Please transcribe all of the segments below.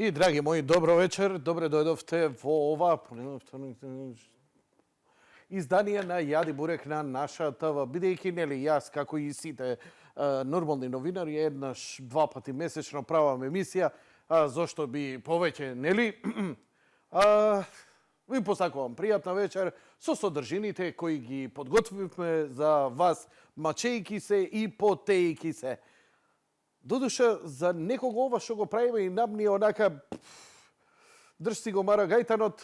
И, драги мои, добро вечер. Добре дојдовте во ова издание на Јади Бурек на наша ТВ. Бидејќи, нели, јас, како и сите нормални новинари, еднаш, два пати месечно правам емисија, зошто би повеќе, нели? Ви посакувам пријатна вечер со содржините кои ги подготвивме за вас, мачејки се и потејки се. Додуша, за некого ова што го правиме и нам ни е онака држ си го мара гајтанот,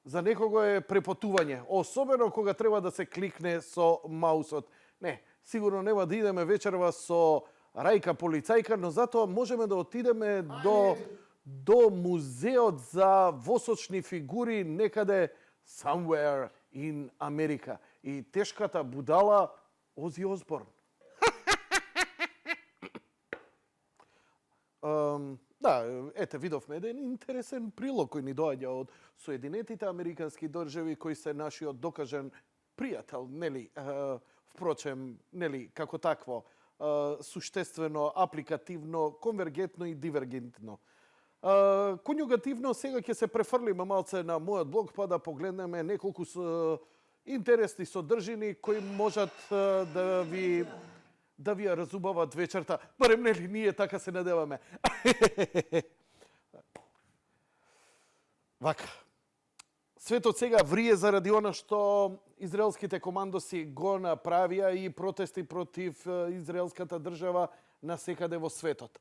за некого е препотување, особено кога треба да се кликне со маусот. Не, сигурно нема да идеме вечерва со Рајка полицајка, но затоа можеме да отидеме до музеот за восочни фигури некаде somewhere in America. И тешката будала Ози Осборн. Да, ете, видовме еден интересен прилог кој ни доаѓа од Соединетите Американски држави, кој се нашиот докажен пријател, нели, впрочем, нели, како такво, суштествено, апликативно, конвергентно и дивергентно. Конјугативно, сега ќе се префрлиме малце на мојот блог, па да погледнеме неколку интересни содржини кои можат да ви ја разубават вечерта. Барем нели ние така се надеваме. Вака. Светот сега врие заради она што израелските командоси го направија и протести против израелската држава насекаде во светот.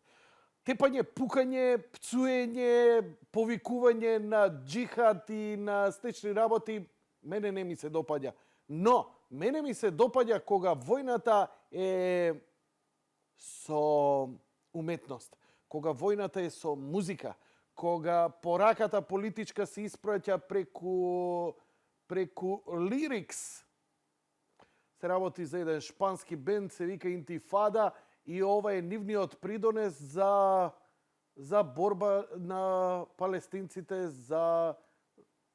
Тепање, пукање, пцуење, повикување на џихад и на слични работи, мене не ми се допаѓа. Но, мене ми се допаѓа кога војната е со уметност, кога војната е со музика, кога пораката политичка се испраќа преку лирикс. Се работи за еден шпански бенд, се вика Интифада, и ова е нивниот придонес за борба на палестинците за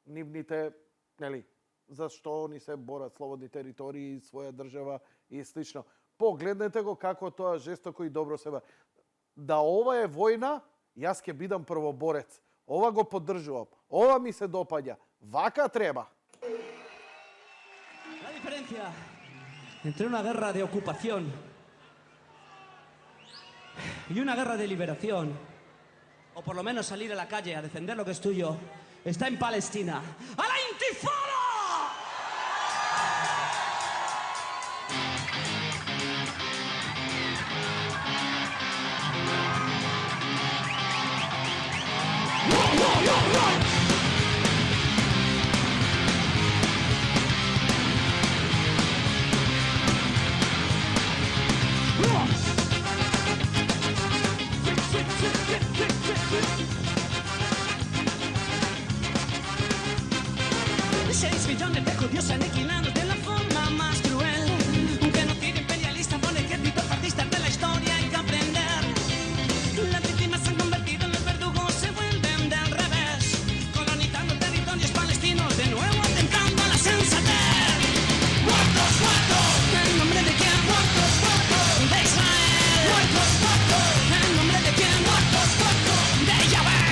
нивните, нели, зашто они се борат слободни територии, своја држава и слично. Погледнете го како тоа жестоко и добро се ба. Да ова е војна, јас ќе бидам првоборец. Ова го поддржувам. Ова ми се допаѓа. Вака треба. La diferencia entre una guerra de ocupación y una guerra de liberación, o por lo menos salir a la calle a defender lo que es tuyo, está en Palestina. ¡A la intifada! Seis millones de judíos aniquilados de la forma más cruel. Un genocidio imperialista por el ejército fascista de la historia hay que aprender. Las víctimas se han convertido en los verdugos, se vuelven del revés, colonizando territorios palestinos, de nuevo atentando a la sensatez. ¡Muertos, muertos! ¿En nombre de quién? ¡Muertos, muertos! ¡De Israel! ¡Muertos, muertos! ¿En nombre de quién? ¡Muertos, muertos! ¡De Yahvé!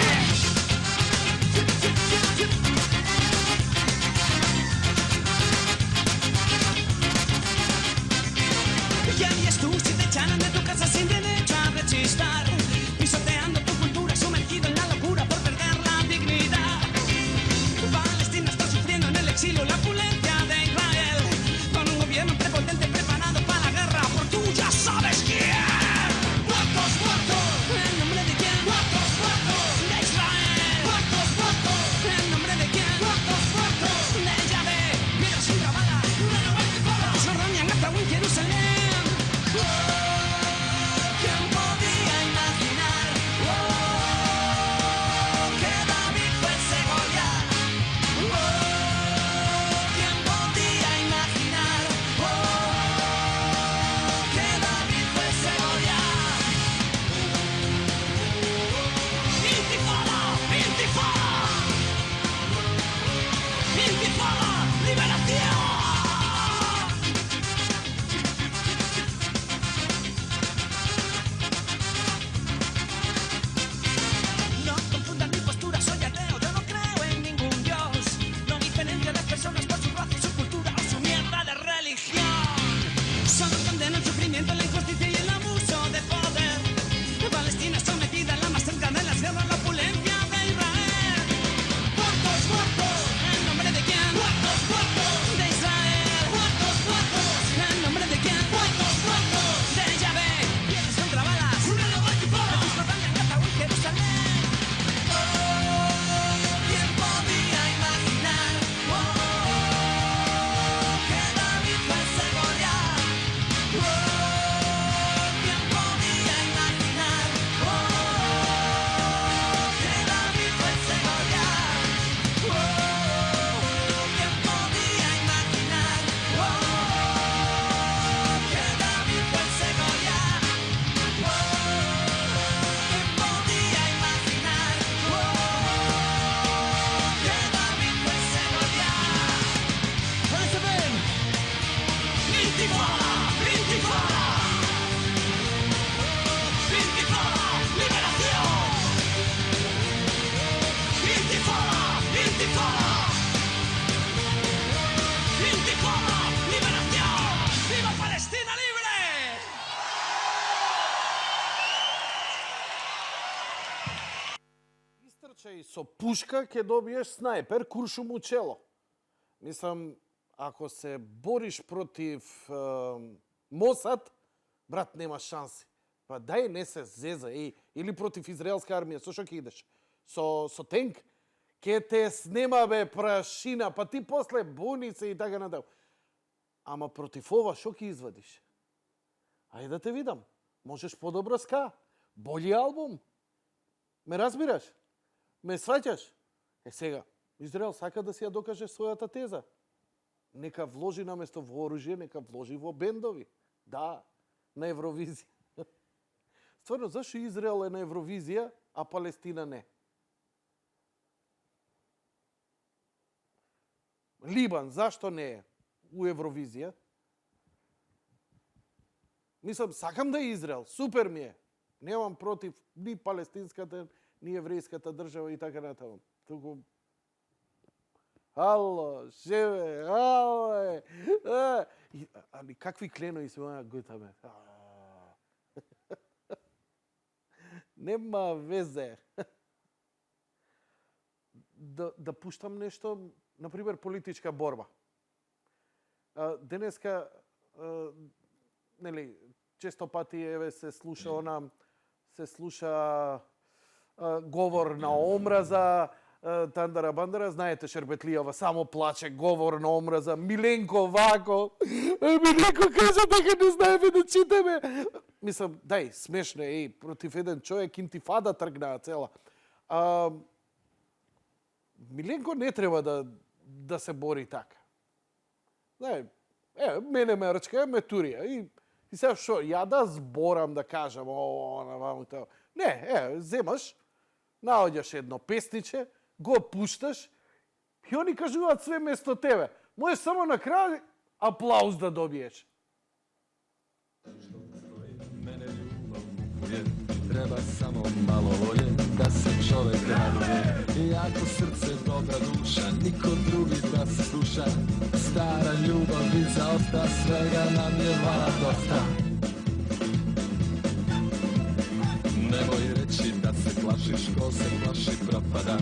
Значи, со пушка ќе добиеш снајпер, куршум у чело. Мислам, ако се бориш против Мосад, брат, нема шанси. Па дај не се зеза, или против израелска армија, со што ќе идеш? Со тенк? Ке те снема бе прашина, па ти после буни се и така натаму. Ама против ова што ќе извадиш? Ајде да те видам. Можеш подобро ска. Бољи албум. Ме разбираш? Ме сваќаш? Сега, Израел сака да си ја докаже својата теза. Нека вложи наместо во оружје, нека вложи во бендови. Да, на Евровизија. Стварно, зашо Израел е на Евровизија, а Палестина не? Либан, зашто не е у Евровизија? Мислам, сакам да е Израел, супер ми е. Немам против ни палестинската, ни еврејската држава и така натаму. Туку ало, шеве, ало, али какви кленови се моја гутаме. Нема везе. Да пуштам нешто, например, политичка борба. Денеска, нели, често пати еве се слуша говор на омраза, тандара бандара, знаете Шербетлијава само плаче, говор на омраза, Миленко вако, Миленко кажа дека не знаеме да читаме. Мислам, дај, смешно е, против еден човек интифада тргнаа цела. Миленко не треба да се бори така. Знај, мене ме рчка, ме турија. И сега шо, ја да зборам да кажам, не, земаш, наоѓаш едно песниче, го пушташ, и они кажуваат све место тебе. Можеш само на крај аплауз да добиеш. Mene ljubav uvijek, treba samo malo volje da se čovek raduje. Jako srce, dobra duša, niko drugi da se sluša. Stara ljubav i zaosta, svega nam je vala dosta. Nemoj reći da se plašiš, ko se plaši propada.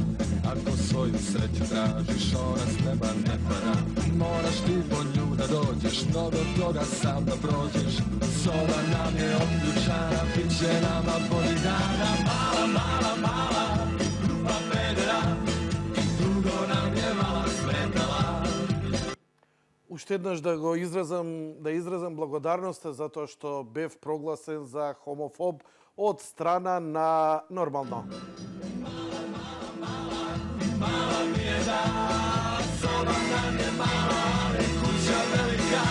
Ako svoju sreću tražiš, ona s neba ne pada. Moraš ti po nju da dođeš, no do toga sam da prođeš. Soba nam je otključana, bit će nama bolji dana. Mala, mala, mala, grupa pedera, dugo nam je mala smetala. Уште еднаш да изразам благодарноста затоа што бев прогласен за хомофоб од страна на Нормално. Mala mi je da, soba nam je mala, ali kuća velika.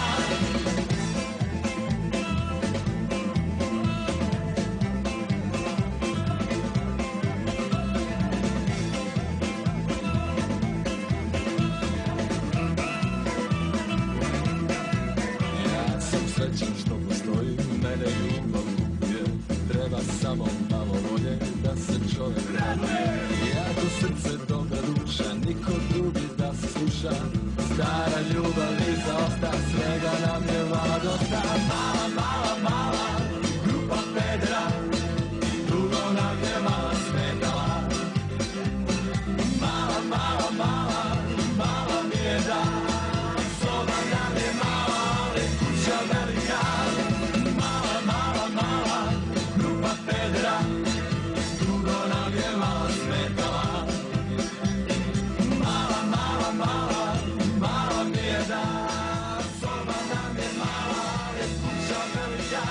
Ja sam srećan što postoji, mene ljubav kupuje. Treba samo malo volje da se čovjek raduje. Jako srce, dobra duša, niko drugi da se sluša. Stara ljubav i zaosta, svega nam je vala dosta. Mala, mala, mala, grupa pedera, dugo nam je mala smetala. Mala, mala, mala, mala mi je da, soba nam je mala, ali kuća velika. Mala, mala, mala, grupa pedera, dugo nam je mala smetala. Mala, mala, mala, mala mi je da, soba nam je mala, ali kuća velika.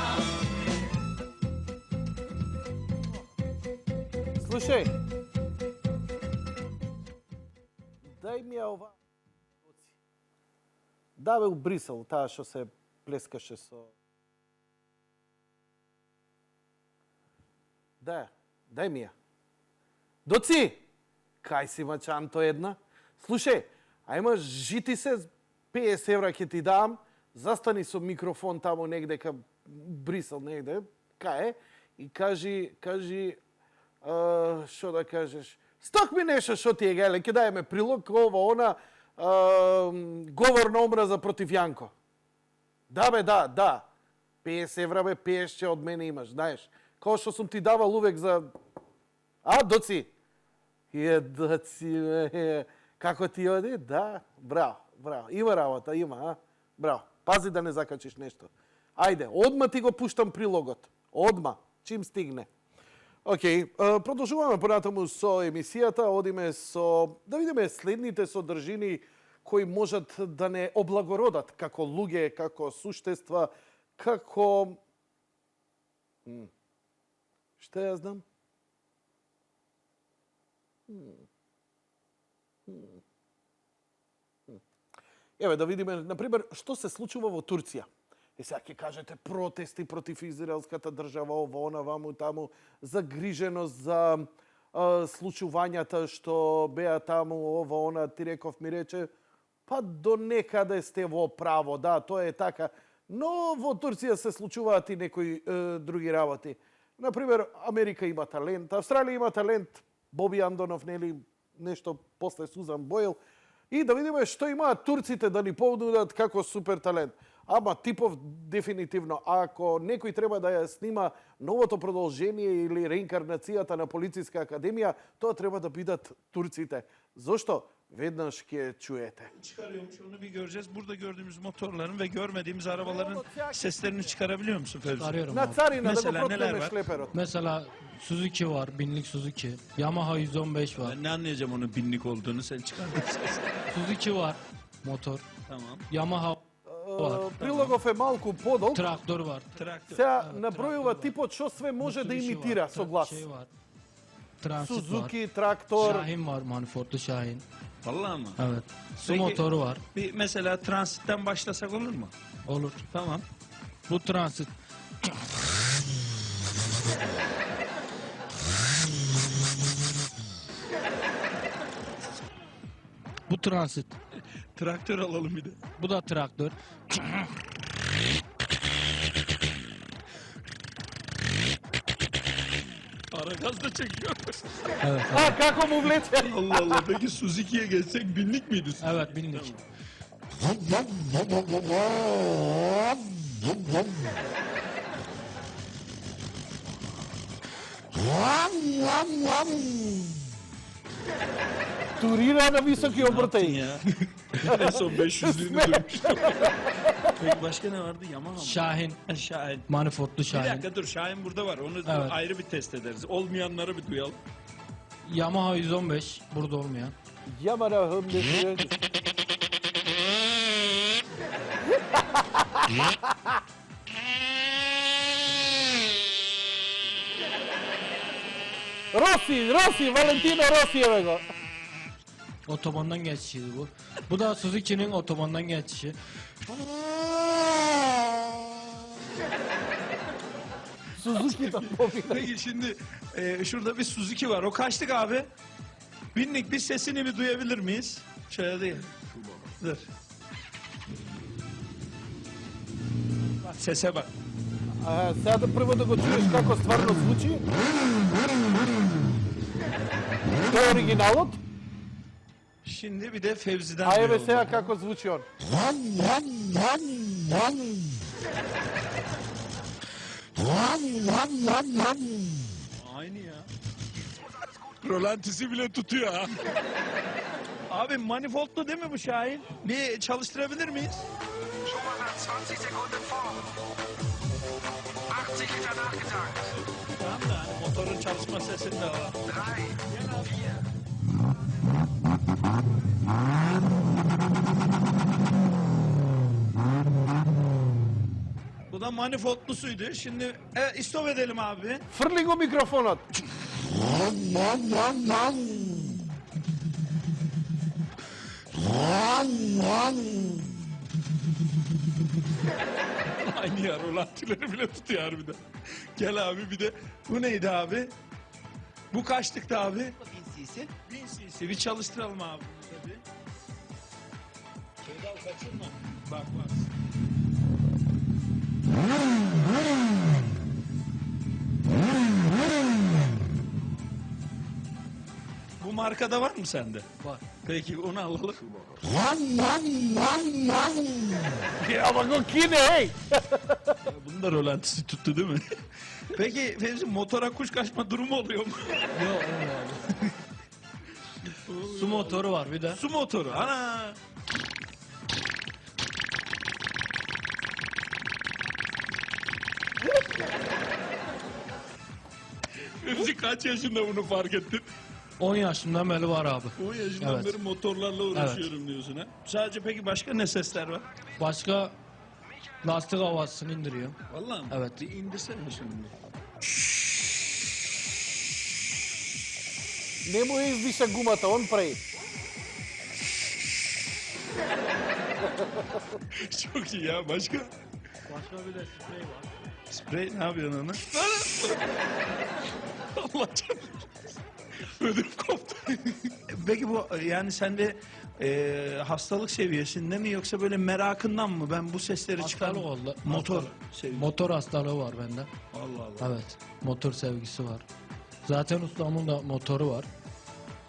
Слушај, дај ми ја ова. Да бе у Брисел, таа што се плескаше со... Дај ми ја. Доци! Кај си мачанто една? Слушај, ајма жити се, 50 евра ќе ти дам, застани со микрофон тамо негде ка Брисел негде, кај е, и кажи, што да кажеш, сток ми нешто што ти е гајле, ќе дајме прилог, ова, она, говор на омраза против Јанко. Да бе, да. 50 евра бе, 50 од мене имаш, знаеш. Као што сум ти давал увек за... Доци? da si me... Kako ti ode? Da, bravo, bravo. Има работа, има, а? Браво. Пази да не закачиш нешто. Ајде, одма ти го пуштам прилогот. Одма, чим стигне. Океј, продолжуваме понатаму со емисијата, одиме со... Да видиме следните содржини кои можат да не облагородат како луѓе, како суштества, како... Што ја знам? Еве да видиме, например, што се случува во Турција. И сега ќе кажете протести против израелската држава, ово, она, ваму, таму, загриженост за случувањата што беа таму, ово, она, ти реков, ми рече, па до некаде сте во право, да, тоа е така. Но во Турција се случуваат и некои други работи. Например, Америка има талент, Австралија има талент, Боби Андонов, нели, нешто после Сузан Бойл. И да видиме што имаат турците да ни понудат како супер талент. Ама Типов дефинитивно, ако некој треба да ја снима новото продолжение или реинкарнацијата на Полициска академија, тоа треба да бидат турците. Зошто? Веднаш ќе чуете. Çıkarıyormuş, onu bir göreceğiz. Burada gördüğümüz motorların ve görmediğimiz arabaların seslerini çıkarabiliyor musun Fevzi? Arıyorum На abi. царина да го Mesela neler проткнеме var? шлеперот. Mesela Suzuki var, binlik Suzuki. Yamaha 115 var. Ben ne anlayacağım onun binlik olduğunu, sen çıkar mısın? Suzuki var, motor. Tamam. Yamaha var. Прилогов е малку подолг. Traktör var. Traktör. Сега набројува типот што све може да Mitsubishi имитира var, со глас. Şey var. Transit Suzuki, var. трактор. Şahin var, manifoldlu Şahin. Vallahi mı? Evet. Su Peki- motoru var. Bir mesela transitten başlasak olur mu? Olur. Tamam. Bu transit. Bu transit. Traktör alalım bir de. Bu da traktör. Ara gaz da çekiyor. Evet. А, како му влече? Allah Allah. Peki Suzuki'ye geçsek binlik miydi? Evet, binlik. Турира на високи обртаи. Ya. En son 500'lüğünü dönmüştüm. Peki başka ne vardı? Yamaha mı? Şahin. Ha, Şahin. Manifoldlu Bir Şahin. dakika dur, Şahin burada var. Onu Evet. ayrı bir test ederiz. Olmayanları bir duyalım. Yamaha 115 burada olmayan. Ямара хмде. Роси, Валентино Роси еве го. Otobandan geçişiydi bu. Bu da Suzuki'nin otobandan geçişi. Сузуки'дан помина. Peki şimdi şurada bir Suzuki var. O kaçlık abi? Binlik, bir sesini bir duyabilir miyiz? Şöyle değil. Dur. Bak sese bak. Сега да прво да го чуеш како стварно звучи. Тоа е оригиналот, Şimdi bir de Fevzi'den а еве duyalım. сега како звучи он. Aynı ya. Rolantisi bile tutuyor ha. Abi manifoldlu değil mi bu Şahin? Bir çalıştırabilir miyiz? Schon mal nach 20 Sekunden vor. 80 Liter nachgetankt. Tamam da hani motorun çalışma sesini de alalım. 3, 4. Bu da manifoldlusuydu. Şimdi istop edelim abi. Фрли го микрофонот. Aynı ya, rolantileri bile tutuyor harbiden. Gel abi bir de. Bu neydi abi? Bu kaçlıktı abi? 1000 cc. 1000 cc. Bir çalıştıralım abi. Burada bir. Şeyde kaçırma. Bak bak. Bu markada var mı sende? Var. Peki onu alalım. Ама го кине, еј! Bunun da rolantisi tuttu değil mi? Peki Fevzi, motora kuş kaçma durumu oluyor mu? Yok olmuyor abi. Su motoru var bir de. Su motoru. Ana. Remzi kaç yaşında bunu fark ettin? 10 yaşından beri var abi. 10 yaşından Evet. beri motorlarla uğraşıyorum diyorsun ha. Sadece peki başka ne sesler var? Başka lastik havasını indiriyor. Vallahi mi? Evet. Bir indirsene şimdi. Не му издиша гумата, он прави. Çok iyi ya. Başka? Başka bir de sprey var. Sprey ne yapıyorsun onu? Allah canım. Ödüm koptu. Peki bu yani sende hastalık seviyesinde mi yoksa böyle merakından mı? Ben bu sesleri çıkarım. Hastalık oldu. Motor Hastalık. sevgisi. Motor hastalığı var bende. Allah Allah. Evet. Motor sevgisi var. Zaten ustamın da motoru var.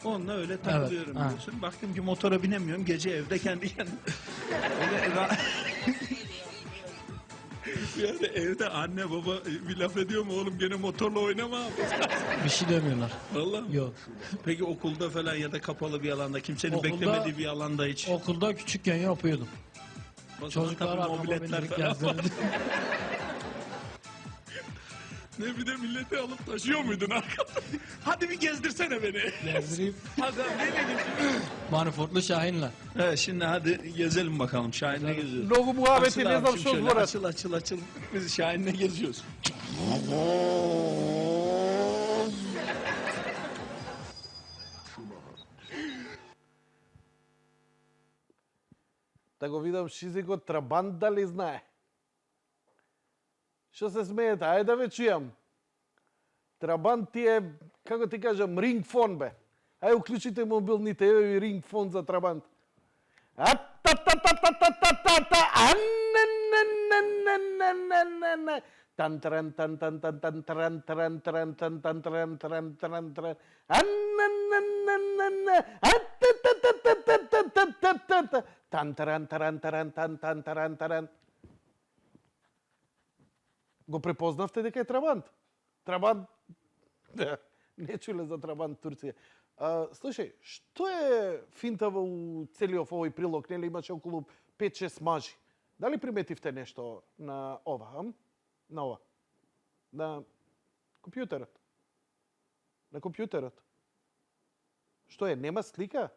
Onunla öyle takılıyorum ha. diyorsun. Baktım ki motora binemiyorum. Gece evde kendi kendime. Öyle yani evde anne baba bir laf ediyor mu oğlum gene motorla oynama abi. Bir şey demiyorlar. Vallahi mi? Yok. Peki okulda falan ya da kapalı bir alanda kimsenin Okulda- beklemediği bir alanda hiç. Okulda küçükken yapıyordum. O zaman Çocuklar tabii arkama mobiletler bindirip falan var. gezdirirdi. Ne bir de milleti alıp taşıyor muydun arkada? Hadi bir gezdirsene beni. Gezdirip Hadi nereye geziyorsun? Manifoldlu Şahin'le. Evet şimdi hadi gezelim bakalım. Şahin'le geziyoruz. Mnogo muhabeti, Açıl ne znam abicim što şöyle, zvorat. Açıl. Biz Şahin'le geziyoruz. Да го видам шизикот Трабант дали знае. Што се смеете? Ајде да ве чујам. Трабант ти е, како ти кажам, рингфон бе. Ајде уклучите мобилните, еве ви рингфон за Трабант. А-та-та-та-та-та-та-та-та, а-не-не-не-не-не-не-не-не. Тан-тран, тан-тан-тан, тан-тран, тран-тран, тан-тан-тран-тран-тран-тран-тран. А-не-не-не-не-не. А-та-та-та-та-та-та-та-та-та. Тан-таран-таран-таран-тан-тан-таран-таран. Го препознавте дека е Трабант? Трабант... Да, не чуле за Трабант Турција. Слушај, што е финтава у целиот овој прилог? Нели имаше околу 5-6 мажи. Дали приметивте нешто на ова? На ова? На компјутерот? На компјутерот? Што е, нема слика?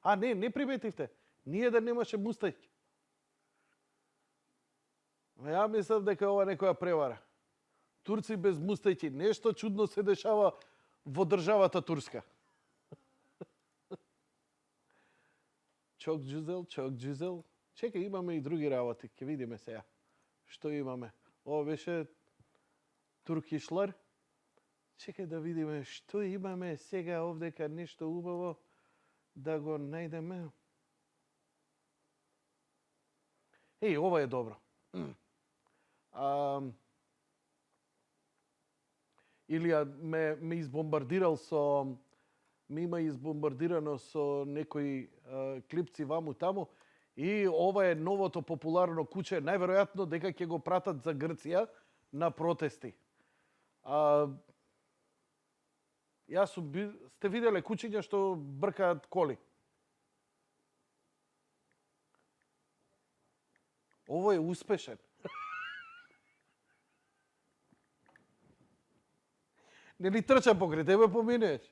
А, не приметивте. Ниједен немаше мустаќ. Ја мислам дека ова некоја превара. Турци без мустајки. Нешто чудно се дешава во државата Турска. Чок джузел. Чекај, имаме и други работи. Ќе видиме сега. Што имаме? Ова беше туркишлар. Чекај да видиме што имаме сега овдека, нешто убаво да го најдеме. Еј, ова е добро. Илија ме избомбардирал со... Ме има избомбардирано со некои клипци ваму таму. И ова е новото популарно куче. Најверојатно дека ќе го пратат за Грција на протести. Јас сум... Сте виделе кучиња што бркаат коли? Ово е успешен. Нели трча покрај тебе поминеш?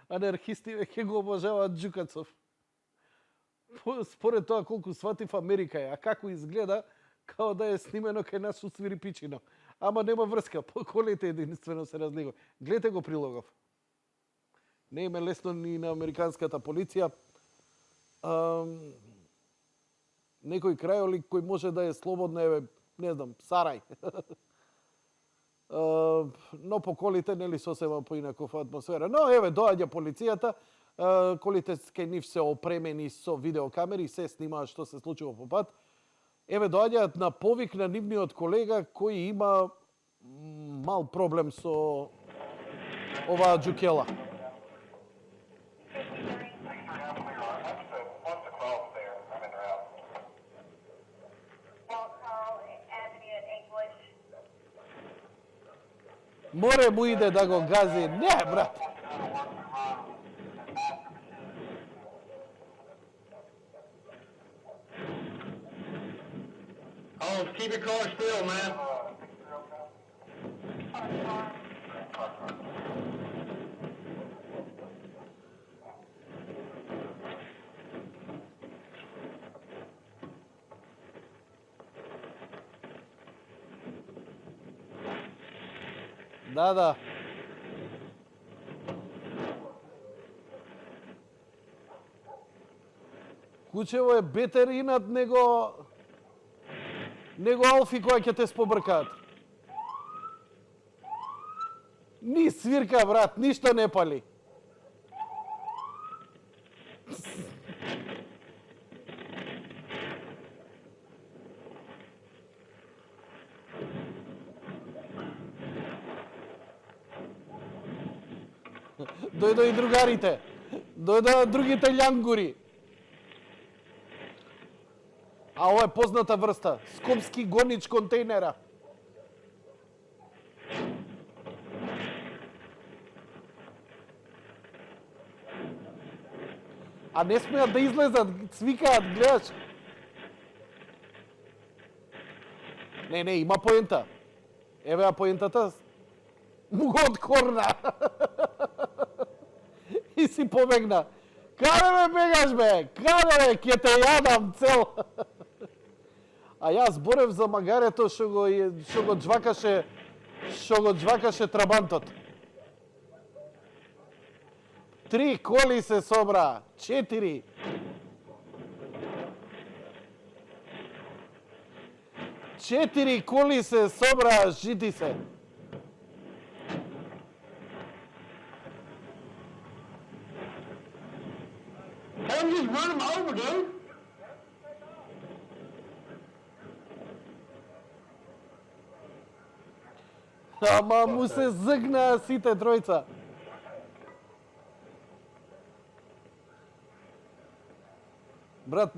Анархисти веќе го обожаваат Џукацов. Според тоа колку сватив Америка е, а како изгледа, као да е снимено кај нас у Свирипичино. Ама нема врска, по колите единствено се разликува. Гледате го прилогов. Не им е лесно ни на американската полиција. Некој крајолик кој може да е слободно, еве, не знам, Сарај. Но по колите, нели, сосема поинаков атмосфера. Но, еве, доаѓа полицијата, колите кај нив се опремени со видеокамери, се снимаат што се случува по пат. Еве, доаѓаат на повик на нивниот колега кој има мал проблем со оваа џукела. Море му иде да го гази. Не, брат. Holmes, keep your car still, man. Да. Кучево е бетер инат него Алфи која ќе те спобркаат. Ни свирка, брат, ништо не пали. Дојдо и другарите. Дојдо другите љангури. А ова е позната врста. Скопски гонич контейнера. А не смеат да излезат, цвикаат, гледаш. Не, има поента. Еве а поентата. Му го откорна. И си побегна. Каде ме бегаш, бе? Каде, бе? Ке те јадам цел. А јас зборев за магарето што го џвакаше трабантот. 3 коли се собра, 4. Четири коли се собра, жити се. Don't just run him over, dude. Ама му се згнаа сите тројца. Брат,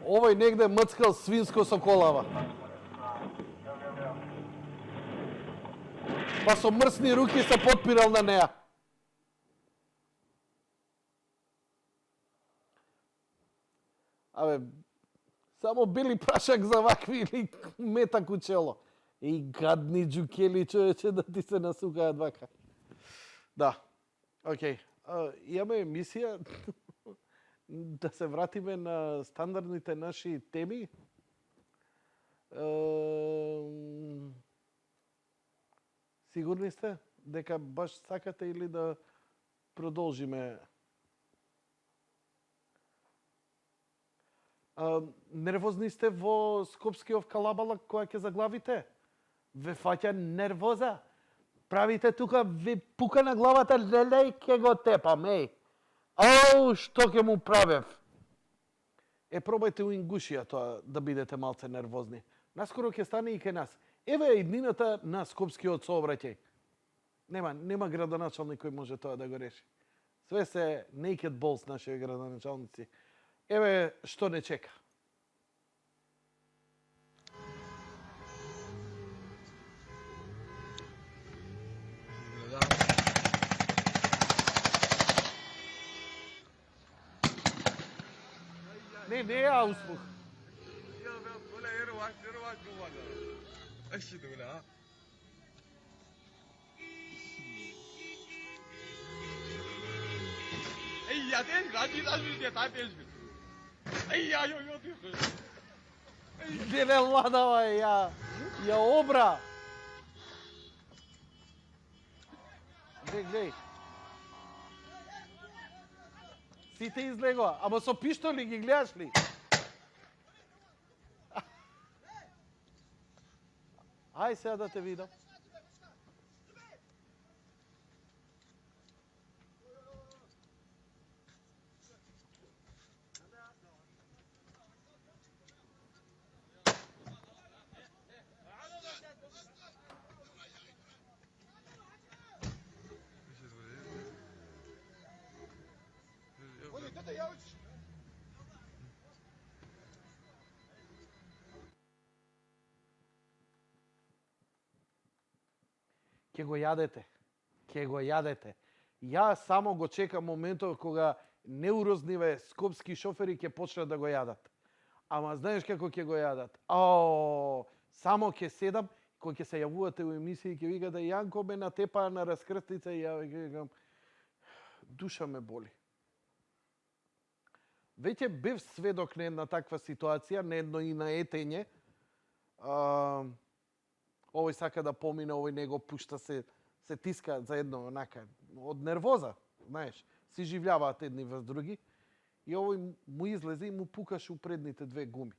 овој негде мцкал свинско со колава. Па со мрсни руки се подпирал на неа. Абе, само били прашак за вакви или мета кучело. И гадни джукели, човече, да ти се насукаат вака. Да, окей. Имаме емисија да се вратиме на стандардните наши теми. Сигурни сте дека баш сакате или да продолжиме? Нервозни сте во Скопскиот калабалак која ќе заглавите? Ве фаќа нервоза? Правите тука, ви пука на главата, лелеј, ке го тепам, еј. Ау, што ќе му правев? Пробајте у Ингушија тоа да бидете малце нервозни. Наскоро ќе стане и ке нас. Еве е иднината на Скопскиот сообраќај. Нема градоначалник кој може тоа да го реши. Све се naked balls наши градоначалници. Еве што не чека. Не е ауспух. Не ладава, ја обра. Глеј. Сите излегоа, ама со пиштоли ги гледаш ли? Ај сега да те видам. ќе го јадете. Ќе го јадете. Ја само го чекам моментот кога неурозниве скопски шофери ќе почнат да го јадат. Ама знаеш како ќе го јадат? Само ќе седам, кога ќе се јавувате у емисија ќе викате Јанко ме натепаа на раскрстица и ја викам душа ме боли. Веќе бев сведок на една таква ситуација, на едно и на етење. Овој сака да помине, овој не го пушта, се тиска заедно онака од нервоза, знаеш, си живljаваат едни врз други. И овој му излезе и му пукаше у предните две гуми.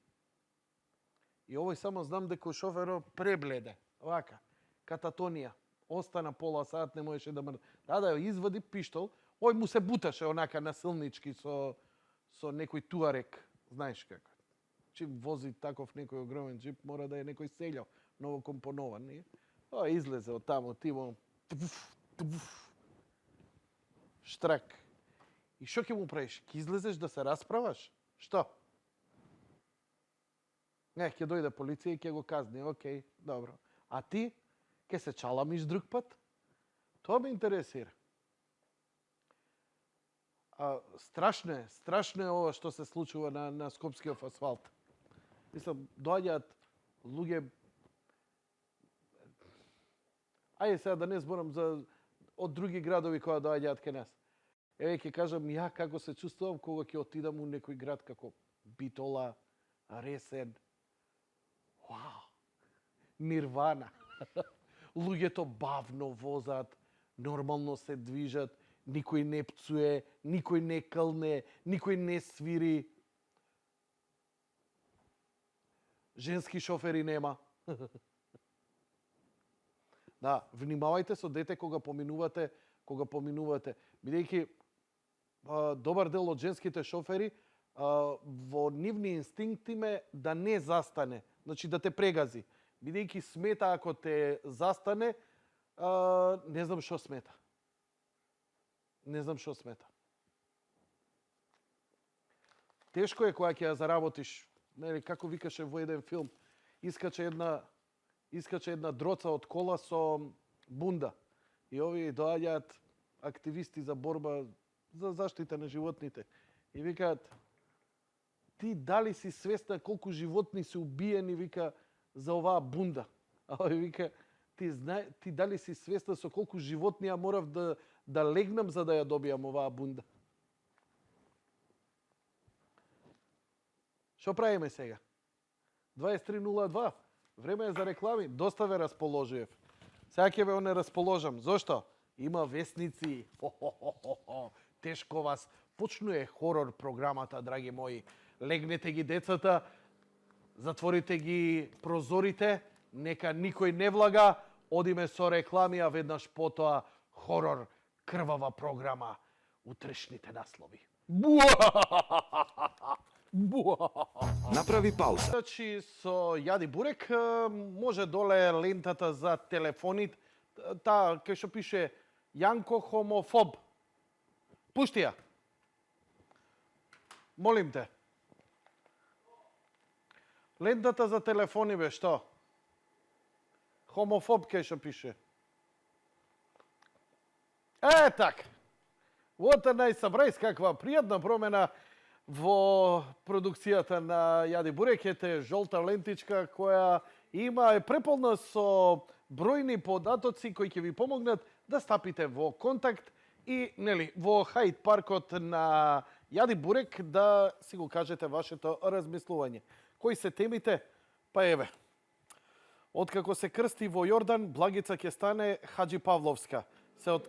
И овој само знам дека шоферот пребледе, вака, кататонија. Остана пола сат, не можеше да мрда. Да, извади пиштол, овој му се буташе онака насилнички со некој туарек, знаеш како. Чим вози таков некој огромен джип, мора да е некој селјо, ново компонован, не? Излезе од таму, тимо, штрак. И што ќе му правиш? Ќе излезеш да се расправаш? Што? Не, ќе дојде полиција и ќе го казни. Океј, добро. А ти ќе се чаламиш друг пат? Тоа ме интересира. Страшно е ова што се случува на скопскиот асфалт. Мислам, доаѓаат луѓе. Ајде сега да не зборам од други градови кои доаѓаат кај нас. Еве ќе кажам ја како се чувствувам кога ќе отидам у некој град како Битола, Ресен. Вау! Нирвана. Луѓето бавно возат, нормално се движат, никој не пцуе, никој не кълне, никој не свири. Женски шофери нема. Да, внимавајте со дете кога поминувате, бидејќи добар дел од женските шофери во нивни инстинкти ме да не застане, значи да те прегази. Бидејќи смета ако те застане, не знам што смета. Тешко е кога ќе ја заработиш, нели како викаше во еден филм, искаче една дроца од кола со бунда. И овие доаѓаат активисти за борба за заштита на животните. И викаат, ти дали си свесна колку животни се убиени, вика, за оваа бунда? А овој вика, ти дали си свесна со колку животни ја морав да легнам за да ја добијам оваа бунда? Што правиме сега? 23:02. Време е за реклами. Доста ве расположив. Сега ќе ве не расположам. Зошто? Има весници. Тешко вас. Почнува хорор програмата, драги мои. Легнете ги децата, затворите ги прозорите, нека никој не влага, одиме со реклами, а веднаш потоа хорор, крвава програма, утрешните наслови. Направи пауза. Значи, со Јади Бурек може доле лентата за телефонит, таа кај што пише Јанко хомофоб. Пушти ја. Молим те. Лентата за телефони бе, што? Хомофоб кај што пише. Так. Вот a nice surprise, каква пријатна промена во продукцијата на Јади Бурек. Ете жолта лентичка која е преполна со бројни податоци кои ќе ви помогнат да стапите во контакт и во Хајд паркот на Јади Бурек да си го кажете вашето размислување. Кои се темите? Па еве. Откако се крсти во Јордан, Благица ќе стане Хаџи Павловска. Се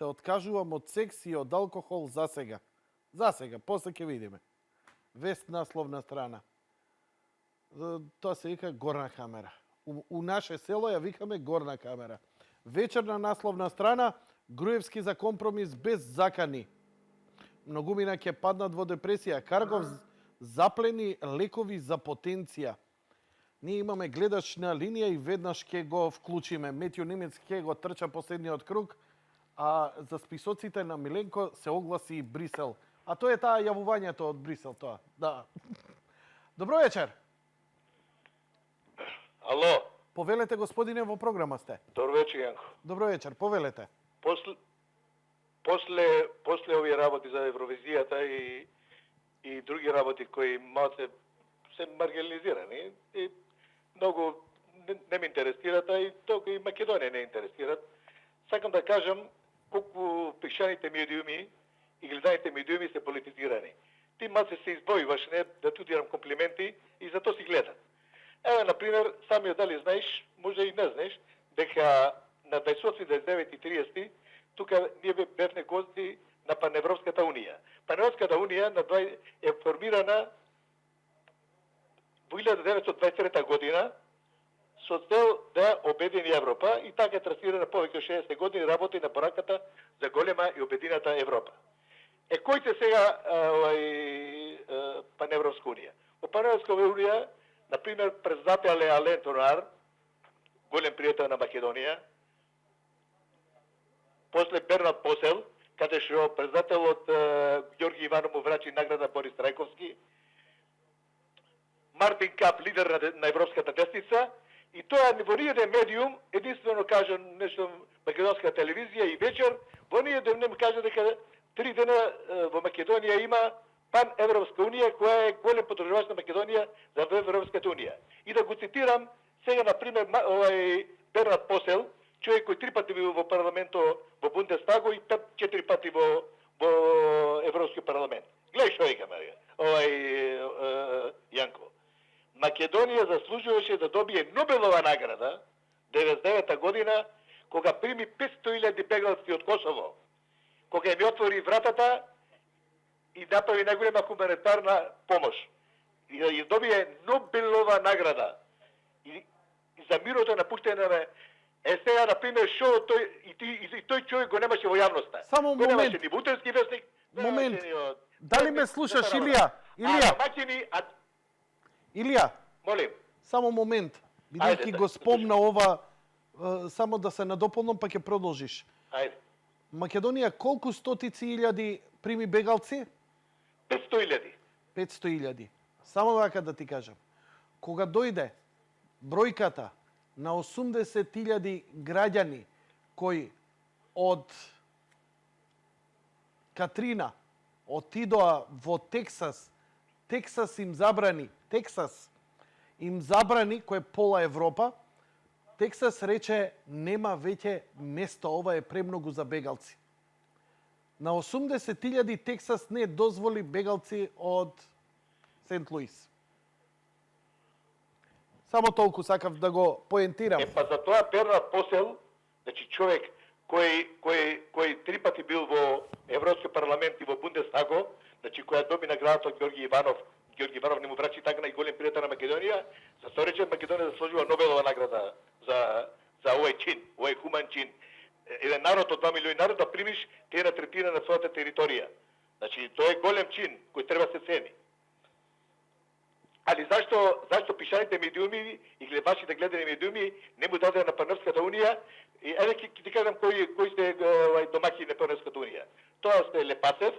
откажувам од секс и од алкохол за сега. После ќе видиме. Вест насловна страна. Тоа се вика Горна камера. У наше село ја викаме Горна камера. Вечерна насловна страна, Груевски за компромис без закани. Многумина ќе паднат во депресија. Каргов заплени лекови за потенција. Ние имаме гледач на линија и веднаш ќе го вклучиме. Метјо Немец ќе го трча последниот круг, а за списоците на Миленко се огласи и Брисел. А тоа е таа јавувањето од Брисел, тоа. Да. Добро вечер. Ало, Повелете, господине, во програма сте. Добро вечер, Јанко. Добро вечер, повелете. После овие работи за Евровизијата и други работи кои малце се маргинализирани и многу не ме интересираат, а и толку и Македонија не интересираат. Сакам да кажам колку пишаните медиуми и гледаните медиуми се политизирани. Ти малце се избојуваш, не да ти дирам комплименти и зато си гледат. Еве, например, самиот дали знаеш, може и не знаеш, дека на 28, 29 и 30 тука ние бевме гости на Паневропската унија. Паневропската унија е формирана во 1923 година со цел да обедини Европа и така е трасирана повеќе од 60 години работи на пораката за голема и обедината Европа. Кој се сега Паневропска унија? Во Паневропска унија, например, председател е Ален Тонар, голем пријател на Македонија, после Бернат Посел, каде што председателот Ѓорги Иванов му врачи награда Борис Трајковски, Мартин Кап, лидер на Европската десница, и тоа во ниједен медиум единствено кажа нешто македонска телевизија и вечер, во ниједен не кажа дека 3 дена во Македонија има Пан-Европска унија, која е голем подржавач на Македонија за Европската унија. И да го цитирам, сега, например, Бернат Посел, човек кој 3 пати бил во парламенто во Бундестагу и 4 пати во Европски парламент. Гледај што вика, Марија, Јанко. Македонија заслужуваше да добие Нобелова награда 99 година, кога прими 500.000 бегалци од Косово, кога им отвори вратата и направи најголема хуманитарна помош. И добие Нобелова награда. И за мирото на пуштење. Сега, например, шо тој и тој човек го немаше во јавноста. Само го момент. немаше ни бутерски вестник. Момент. Дали ме слушаш, Илија? Илија, Молим. само момент. Бидејќи Ајде, го спомна ова, само да се надополнам, па ќе продолжиш. Ајде. Македонија колку стотици илјади прими бегалци? 500.000. 500.000. Само вака да ти кажам. Кога дојде бројката на 80.000 граѓани кои од Катрина отидоа во Тексас, Тексас им забрани, кој е пола Европа, Тексас рече нема веќе место, ова е премногу за бегалци. На 80.000 Тексас не дозволи бегалци од Сент Луис. Само толку сакав да го поентирам. Па за тоа Бернат Посел, значи човек кој 3 пати бил во Европски парламент и во Бундестаго, значи која доби наградата од Ѓорги Иванов. Ѓорги Иванов не му врачи така на и голем пријател на Македонија, за тоа рече Македонија заслужува Нобелова награда за овој чин, овој хуман чин. Еден народ од 2 милиони народ да примиш тена третина на својата територија. Значи тоа е голем чин кој треба се цени. Али зашто пишаните медиуми и гледачите гледани медиуми не му даде на Паневропската унија? И еве ќе ти кажам кои сте домаќини на Паневропската унија. Тоа сте Лепацев,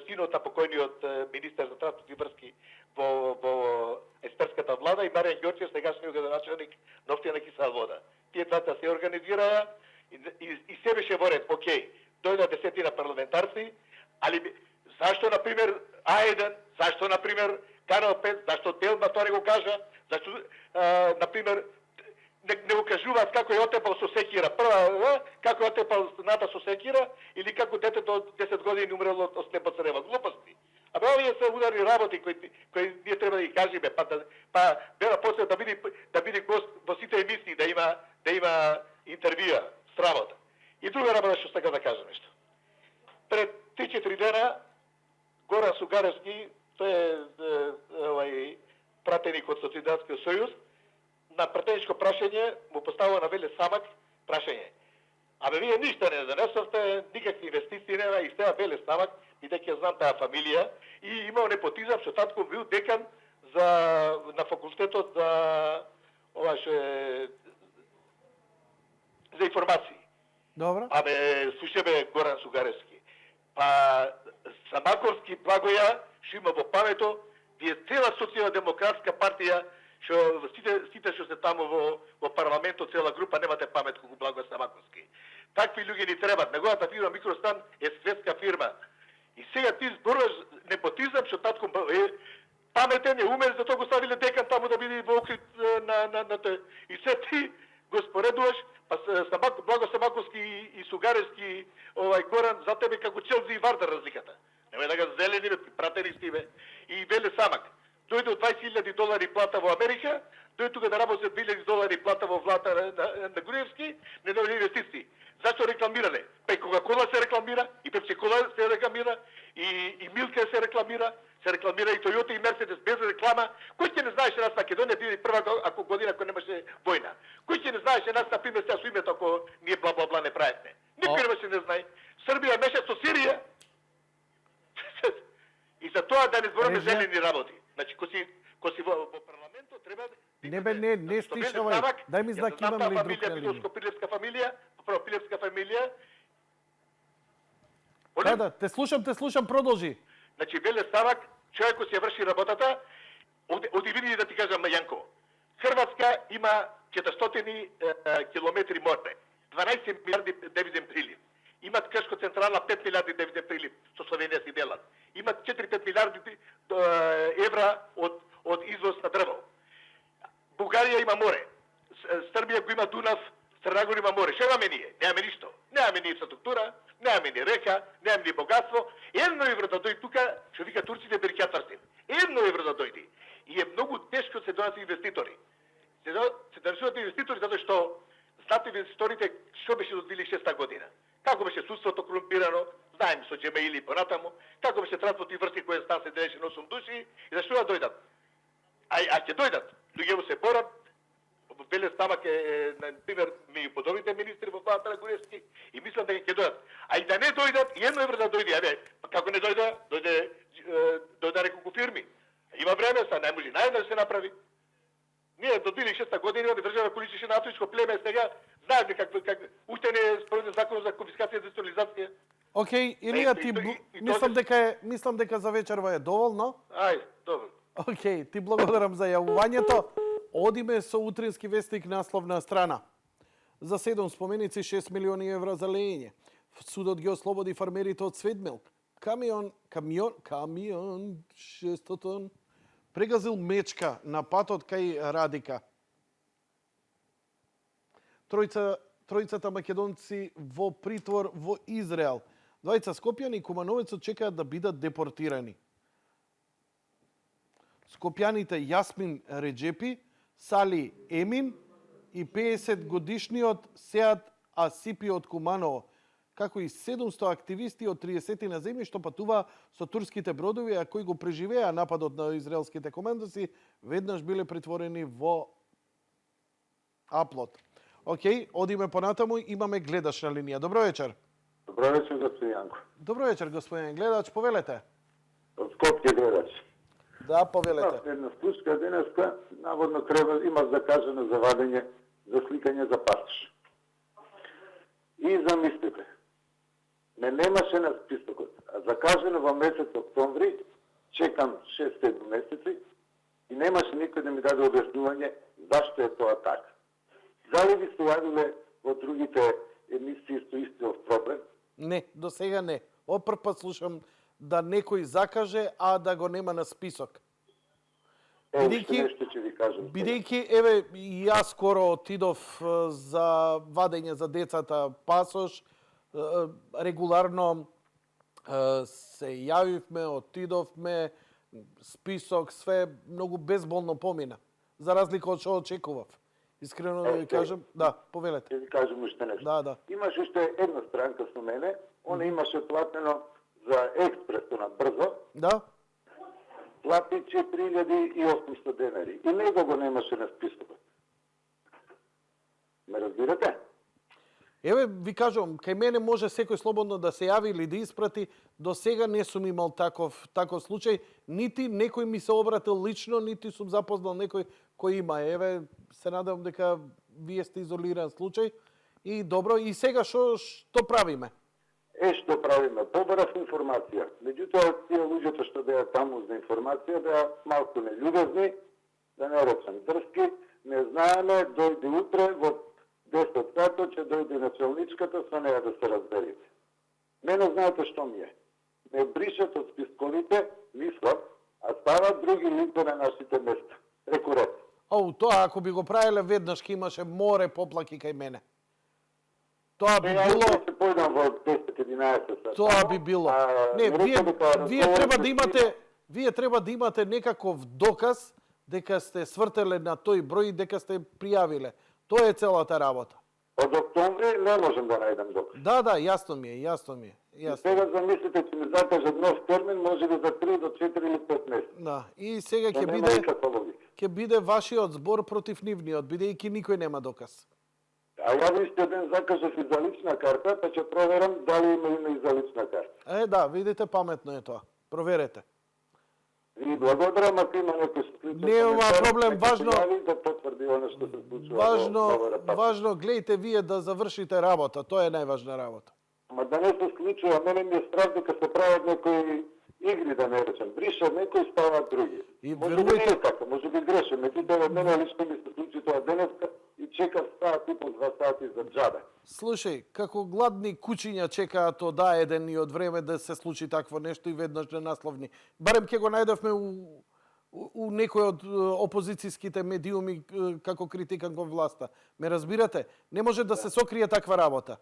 синот на покојниот министер за транспорт и врски во експерската влада, и Маријан Ѓорчев, сегашниот градоначелник на општина Кисела Вода. Тие двата се организираа и се беше во ред, окей. Дојдоа десетина парламентарци, али зашто, например, А1, зашто, например, Канал 5, зашто Телма тоа не го кажа, зашто, например, не го кажуваат како е отепал со секира. Прва, како е отепал ната со секира, или како детето од 10 години умрело од слепа црева. Глупости. Абе, овие се ударни работи кои ние треба да ги кажеме, па бера после да биде гост во сите емисии, да има интервјуа, срамота. И друга работа што сакам да кажам нешто. Пред 3-4 дена Горан Сугаревски, тој е пратеник од Социјалистичкиот сојуз, на пратеничко прашање му поставува на Веле Самак прашање. Абе, вие ништа не донесовте, никакви инвестиции нема, и сега Веле Самак, бидејќи знам таа фамилија, и имал непотизам што татко бил декан на факултетот за информации. Добро. Абе, слушаме Горан Сугаревски. Па, Самаковски Благоја, што има во памето, вие цела социјалдемократска партија што сите што се таму во парламентот, цела група, немате памет колку Благо Самаковски. Такви луѓе ни требат. Неговата фирма Микростан е светска фирма. И сега ти зборуваш непотизам, што татко е паметен, е умен, затоа го ставиле декан таму да биде во окрит на тој. И се ти го споредуваш, па Благо Самаковски и Сугаревски, Горан, за тебе како Челзи и Вардар разликата. Нема да ga зелени, пратени с тебе. И Веле Самак. Дојде од $20,000 плата во Америка, дојде тука да работи $2,000 плата во влата на Груевски, не дојде инвестиции. Зашто рекламирале? Па и Кока-Кола се рекламира, и Пепси-Кола се рекламира, и Милка се рекламира и Toyota и Мерцедес без реклама. Кој ќе не знаеше нас Македонија биде прва ако година ако немаше војна? Кој ќе не знаеше нас на пример сега со името ако ние бла не правевме? Никој немаше не знае. Србија беше со Сирија. И за тоа да не зборуваме зелени работи. Значи, ко си во парламентот треба Не стишавај. Дај ми знак, имам ли друг на линија. Пилевска фамилија, Пилевска фамилија. Да, те слушам, продолжи. Значи, Веле Савак, човек кој си ја врши работата, оди види да ти кажам, Јанко. Хрватска има 400 километри море, 12 милиарди девизен прилив. Имат Кршко централа 5 милиарди девизен прилив, со Словенија си делат. Имат 4-5 милиарди евра од извоз на дрво. Бугарија има море. Србија го има Дунав, Црнагор има море. Што имаме ние? Немаме ништо. Немаме ни инфраструктура, немаме ни река, немаме ни богатство. €1 да дојде тука, што вика турците берќа търсим. €1 да дојде. И е многу тешко се донесат инвеститори. Се донесуват инвеститори затоа што знаете инвеститорите што беше до 2006 година. Како беше судството корумпирано, знаем со Джемеили понатаму, како беше транспорт и врски кој стан се делеше на 8 души и зашто да дојдат? А ќе дојдат, луѓето се борат. Веле Самак е, на пример, меѓу подобните министри во владата на Груевски и мислам дека ќе дојдат. А и да не дојдат, €1 да дојде, како не дојде неколку фирми. Има време, са не може најден да се направи. Ние до 2006 година имаме држава која личеше на австрийско племе, сега знаете как уште не е спроведен закон за конфискација и дестабилизација. Океј, Илија, мислам дека за вечерва е доволно. Ајде, добро. Океј, ти благодарам за јавувањето. Одиме со утрински вестник насловна страна. За 7 споменици 6 милиони евра за лење. Судот ги ослободи фармерите од Светмилк. Камион 600 тон прегазил мечка на патот кај Радика. Тројцата македонци во притвор во Израел. Двајца скопјани и кумановецот чекаат да бидат депортирани. Скопјаните Јасмин Реджепи, Сали Емин и 50-годишниот Сеат Асипи од Куманово, како и 700 активисти од 30 на земји што патуваа со турските бродови, а кои го преживеа нападот на израелските командоси, веднаш биле притворени во Аплот. Океј, одиме понатаму, имаме гледач на линија. Добро вечер. Добро вечер, господин Јанко. Добро вечер, господин гледач, повелете. Од Скопје гледач. Да, повелете. Една случка денеска, наводно има закажано за вадење, за сликање за пасош. И замислите, ме немаше на списокот, а закажено во месец октомври, чекам 6-7 месеци и немаше никој да ми даде објаснување зашто е тоа така. Дали ви се јавиле во другите емисии со истиот проблем? Не, до сега не. Опрв пат слушам да некој закаже, а да го нема на список. Уште нешто ќе ви кажам. Бидејќи, еве, и јас скоро отидов за вадење за децата пасош, регуларно се јавивме, отидовме, список, све многу безболно помина. За разлика од што очекував. Искрено да ви кажам, да, повелете. Ќе ви кажам уште нешто. Да. Имаше уште една странка со мене, она имаше платено за експресо на брзо. Да. Плати 4800 денари и него го немаше на списокот. Ме разбирате? Еве, ви кажувам, кај мене може секој слободно да се јави или да испрати. До сега не сум имал таков случај, нити некој ми се обратил лично, нити сум запознал некој кој има. Еве, се надевам дека вие сте изолиран случај. И добро, и сега што правиме? Што правиме? Побарав информација. Меѓутоа, тие луѓето што беа таму за информација беа малку нелюбезни да не речем дрски, не знаеме, дојде утре во 10 сато, ќе дојде началничката, со неја да се разберете. Мене знаете што ми е? Не бришат од списковите, мислам, а стават други лица на нашите места. Реку ред. Оу, тоа ако би го правиле веднаш ке имаше море поплаки кај мене. Тоа би Ја било, ќе појдам во 10-11 сата. тоа би било. Не, вие треба да имате некаков доказ дека сте свртеле на тој број и дека сте пријавиле. Тоа е целата работа. Од октомври не можем да најдем доказ. Да, јасно ми е. И сега замислите, че ми закажат нов термин, може би за 3 до 4 или 5 месеца. Да, и сега Да ќе нема биде никаква логика. ќе биде вашиот збор против нивниот, бидејќи никој нема доказ. А ја истиот ден закажав и за лична карта, па ќе проверам дали има и за лична карта. Да, видите, паметно е тоа. Проверете. И благодарам ако има некој случај. Нема проблем, важно- да потврди оно што се случува. Важно, гледайте вие да завршите работа, тоа е најважна работа. Ма да не се случува, мене ми е страх дека се прават некои игри, да не речем. Бришат некои, стават други. И Може би не верувајте- е така, може би грешам. Меѓутоа, од мене лично ми се случи тоа денеска и чекав саат и по 2 сати за джабе. Слушај, како гладни кучиња чекаат од А1 и од време да се случи такво нешто и веднаш да насловни. Барем ќе го најдовме у некој од опозицијските медиуми како критикан кон власта. Ме разбирате? Не може да се сокрие таква работа.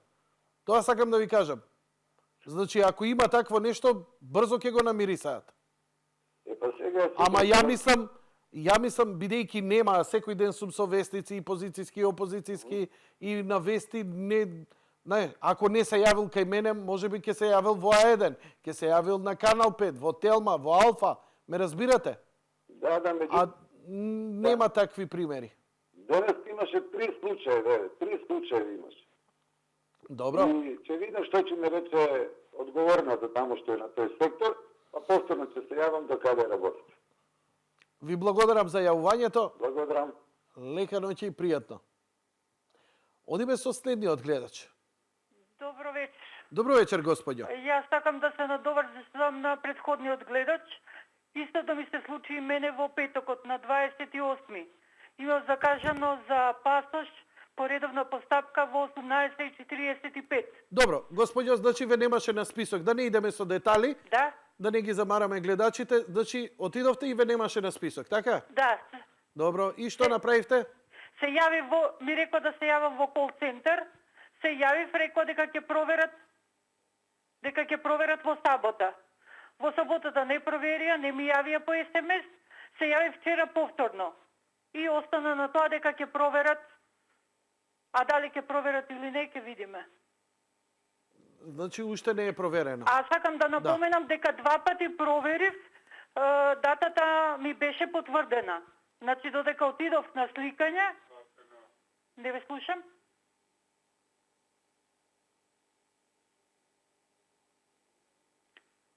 Тоа сакам да ви кажам. Значи, ако има такво нешто, брзо ќе го намирисаат. Па сега... Ама ја мислам, бидејќи нема, секој ден сум со вестици и позицијски и опозицијски и на вести, не, ако не се јавил кај мене, може би ќе се јавил во А1, ќе се јавил на Канал 5, во Телма, во Алфа, ме разбирате? Да, меѓу... А нема такви примери. Денес имаше 3 случаи, 3 случаи имаше. Добро. И ќе видам што ќе ми рече одговорната таму што е на тој сектор, а повторно ќе се јавам до каде работите. Ви благодарам за јавувањето. Благодарам. Лека ноќе и пријатно. Одиме со следниот гледач. Добро вечер. Добро вечер, господјо. Јас сакам да се надоврзам на претходниот гледач. Истото ми се случи и мене во петокот на 28. Имав закажано за пасош по редовна постапка во 18:45. Добро, господјо, значи ве немаше на список. Да не идеме со детали, Да? да не ги замараме гледачите. Значи, отидовте и ве немаше на список, така? Да. Добро, и што направивте? Се јави ми рекоа да се јавам во кол центар. Се јавив, рекоа дека ќе проверат во сабота. Во саботата не проверија, не ми јавија по СМС. Се јави вчера повторно. И остана на тоа дека ќе проверат, а дали ќе проверат или не, ќе видиме. Значи, уште не е проверено. А сакам да напоменам дека 2 пати проверив, датата ми беше потврдена. Значи, додека отидов на сликање, не ве слушам.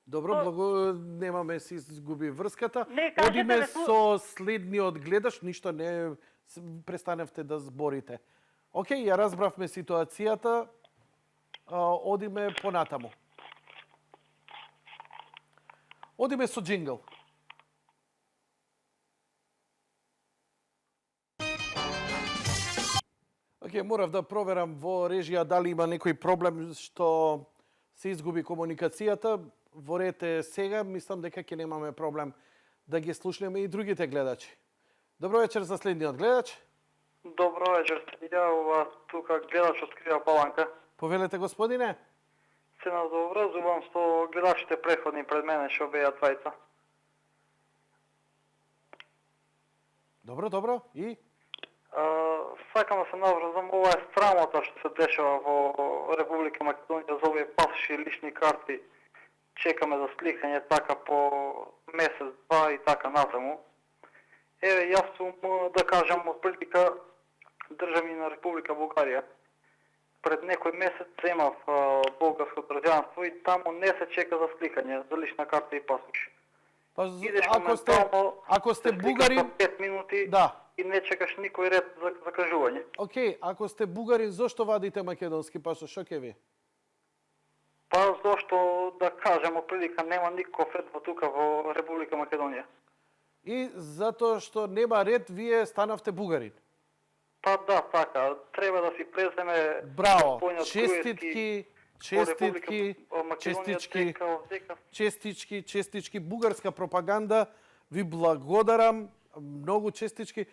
Добро, немаме си изгуби врската. Не, кажете, Одиме бе, со следниот гледач, ништо не престаневте да зборите. Океј, ја разбравме ситуацијата. Одиме понатаму. Одиме со джингл. Океј, морав да проверам во режија дали има некој проблем што се изгуби комуникацијата. Ворете сега, мислам дека ќе немаме проблем да ги слушнеме и другите гледачи. Добро вечер за следниот гледач. Добро вечер, се јавува тука гледач од Крива Паланка. Повелете, господине. Се надоврзувам со гледачите преходни пред мене што беа двајца. Добро, и? Сакам да се наврзам, ова е срамота што се дешава во Република Македонија за овие пасоши и лични карти. Чекаме за сликање така по месец, два и така натаму. Еве, јас сум, да кажам, од прилика државјанин на Република Бугарија. Пред некој месец земав болгарско државјанство и таму не се чека за сликање, за лична карта и пасош. Ако сте бугарин, 5 минути, да. И не чекаш никој ред за закажување. Океј, ако сте бугарин, зошто вадите македонски пасош? Што ќе ви? Па зошто, да кажем, оприлика нема никаков ред во тука во Република Македонија. и затоа што нема ред, вие станавте бугарин. Па да, така. Треба да си преземе Браво! поњот Честитки, честитки, честички, честички, честички. Бугарска пропаганда, ви благодарам, многу честички.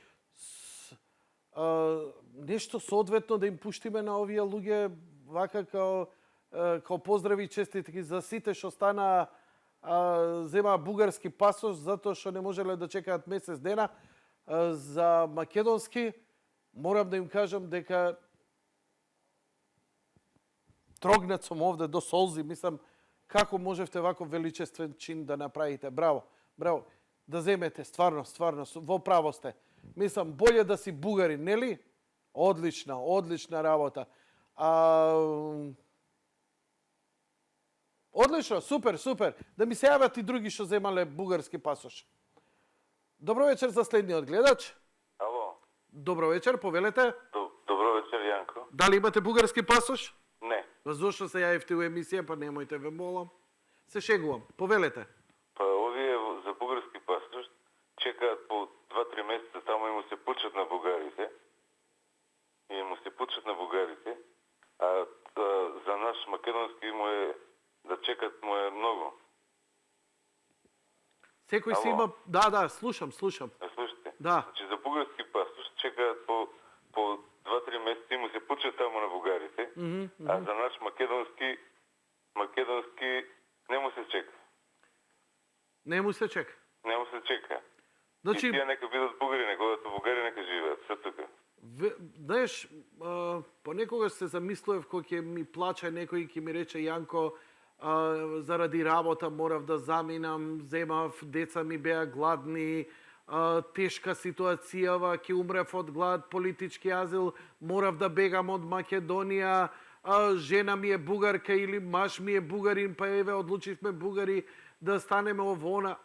Нешто соодветно да им пуштиме на овие луѓе, вака као поздрави и честитки за сите што стана зема бугарски пасош затоа што не можеле да чекаат месец дена. За македонски морам да им кажам дека трогнат сум овде до солзи, мислам како можевте вако величествен чин да направите. Браво, браво. Да земете, стварно, во право сте. Мислам, болje да си бугарин, нели? Одлична, одлична работа. Одлично, супер, супер. Да ми се јават и други што земале бугарски пасош. Добро вечер за следниот гледач. Ало. Добро вечер, повелете. Добро вечер, Јанко. Дали имате бугарски пасош? Не. Зошто се јавивте у емисија, па немојте ве молам. Се шегувам. Повелете. Па овие за бугарски пасош чекаат по 2-3 месеца, таму и му се пучат на бугарите. А за наш македонски му е да чекат му е многу. Секој си има... Да, слушам. Не слушате? Да. Значи за бугарски пасош чекаат по 2-3 месеца и му се пучат таму на бугарите. А за наш македонски не му се чека. Не му се чека. Не му се чека. Значи... И тие нека бидат бугари, нека бидат бугари, нека живеат. Се тука. Знаеш, понекогаш се замислував кој ќе ми плаче некој и ќе ми рече Јанко, заради работа морав да заминам, земав, деца ми беа гладни, тешка ситуацијава, ќе умрев од глад, политички азил, морав да бегам од Македонија, жена ми е бугарка или маж ми е бугарин, па еве одлучивме бугари да станеме овона.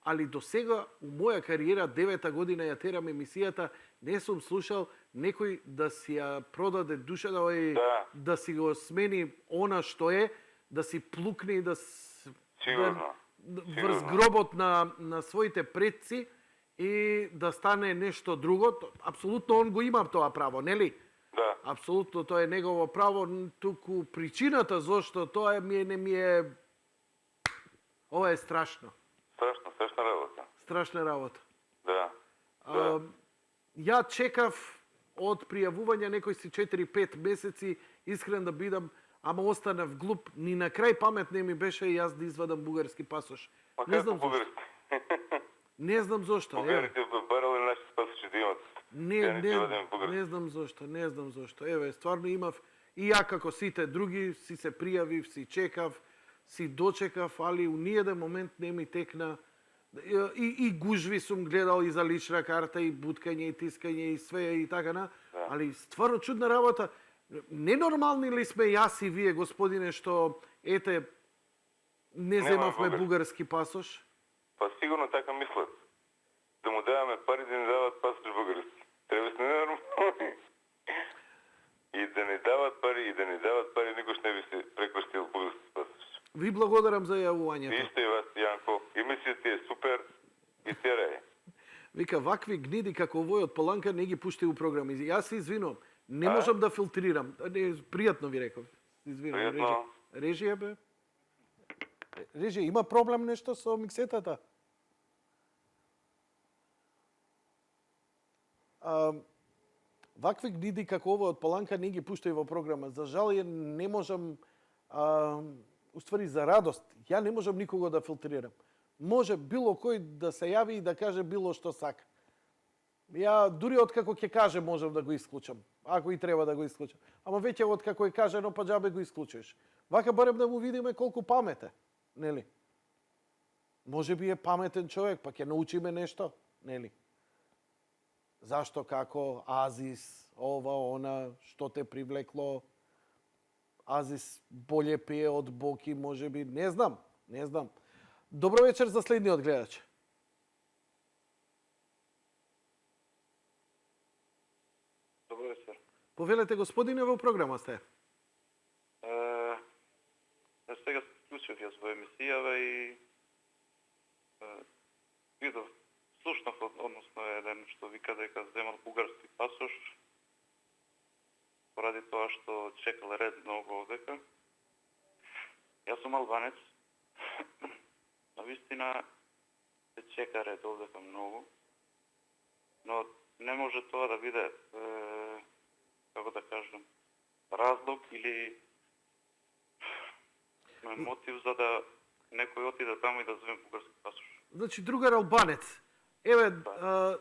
Али до сега, у моја кариера, 9-та година ја терам емисијата, не сум слушал некој да си ја продаде душата, да си го смени она што е, да си плукне и да врз гробот на своите предци и да стане нешто друго. Апсолутно он го има тоа право, нели? Да. Апсолутно тоа е негово право, туку причината зошто тоа не ми е... Ова е страшно. Страшна работа. Страшна работа. Да. Ја чекав од пријавување некој си 4-5 месеци, искрен да бидам, ама останав глуп, ни на крај памет не ми беше и јас да извадам бугарски пасош. Не знам зошто. Не знам зошто. Бугарите барали наши пасоши да имат. Не знам зошто. Еве, стварно имав и ја како сите други си се пријавив, си чекав, си дочекав, али у ниеден момент не ми текна. И гужви сум гледал и за лична карта, и буткање, и тискање, и све, и така на. Али стварно чудна работа. Ненормални ли сме јас и вие, господине, што ете не земавме бугарски пасош? Па сигурно така мислат. Да му даваме пари да ни дават пасош бугарски. Треба сме ненормални. И да ни дават пари, никош не би се прекрстил бугарски пасош. Ви благодарам за јавувањето. Ви сте и вас, Јанко. Емисијата е супер и сереј. Вика, вакви гниди како овој од Паланка не ги пушти у програми. Јас се извинувам. Не можам да филтрирам. Пријатно ви реков. Извинувам. Пријатно. Режија бе? Режија, има проблем нешто со миксетата? Вакви гниди како овој од Паланка не ги пуштај во програма. За жал, не можам... Уствари, за радост, ја не можам никого да филтрирам. Може било кој да се јави и да каже било што сака. Ја дури откако ќе каже можам да го исклучам, ако и треба да го исклучам. Ама веќе откако е кажено, па џабе го исклучиш. Вака барем да му видиме колку памет е, нели? Може би е паметен човек, па ќе научиме нешто, нели? Зашто, како, Азис, ова, она, што те привлекло, Азис болje пие од Боки, може би, не знам. Добро вечер за следниот гледач. Добро вечер. Повелете, господине, во програма сте. Сега се вклучив јас во емисијава и видов слушнав, односно еден што вика дека земал бугарски пасош, поради тоа што чекал ред многу овдека. Јас сум албанец. Навистина се чека ред овдека многу, но не може тоа да биде, како да кажем, разлог или мотив за да некој отиде таму и да земе бугарски пасош. Значи, другар албанец, еве,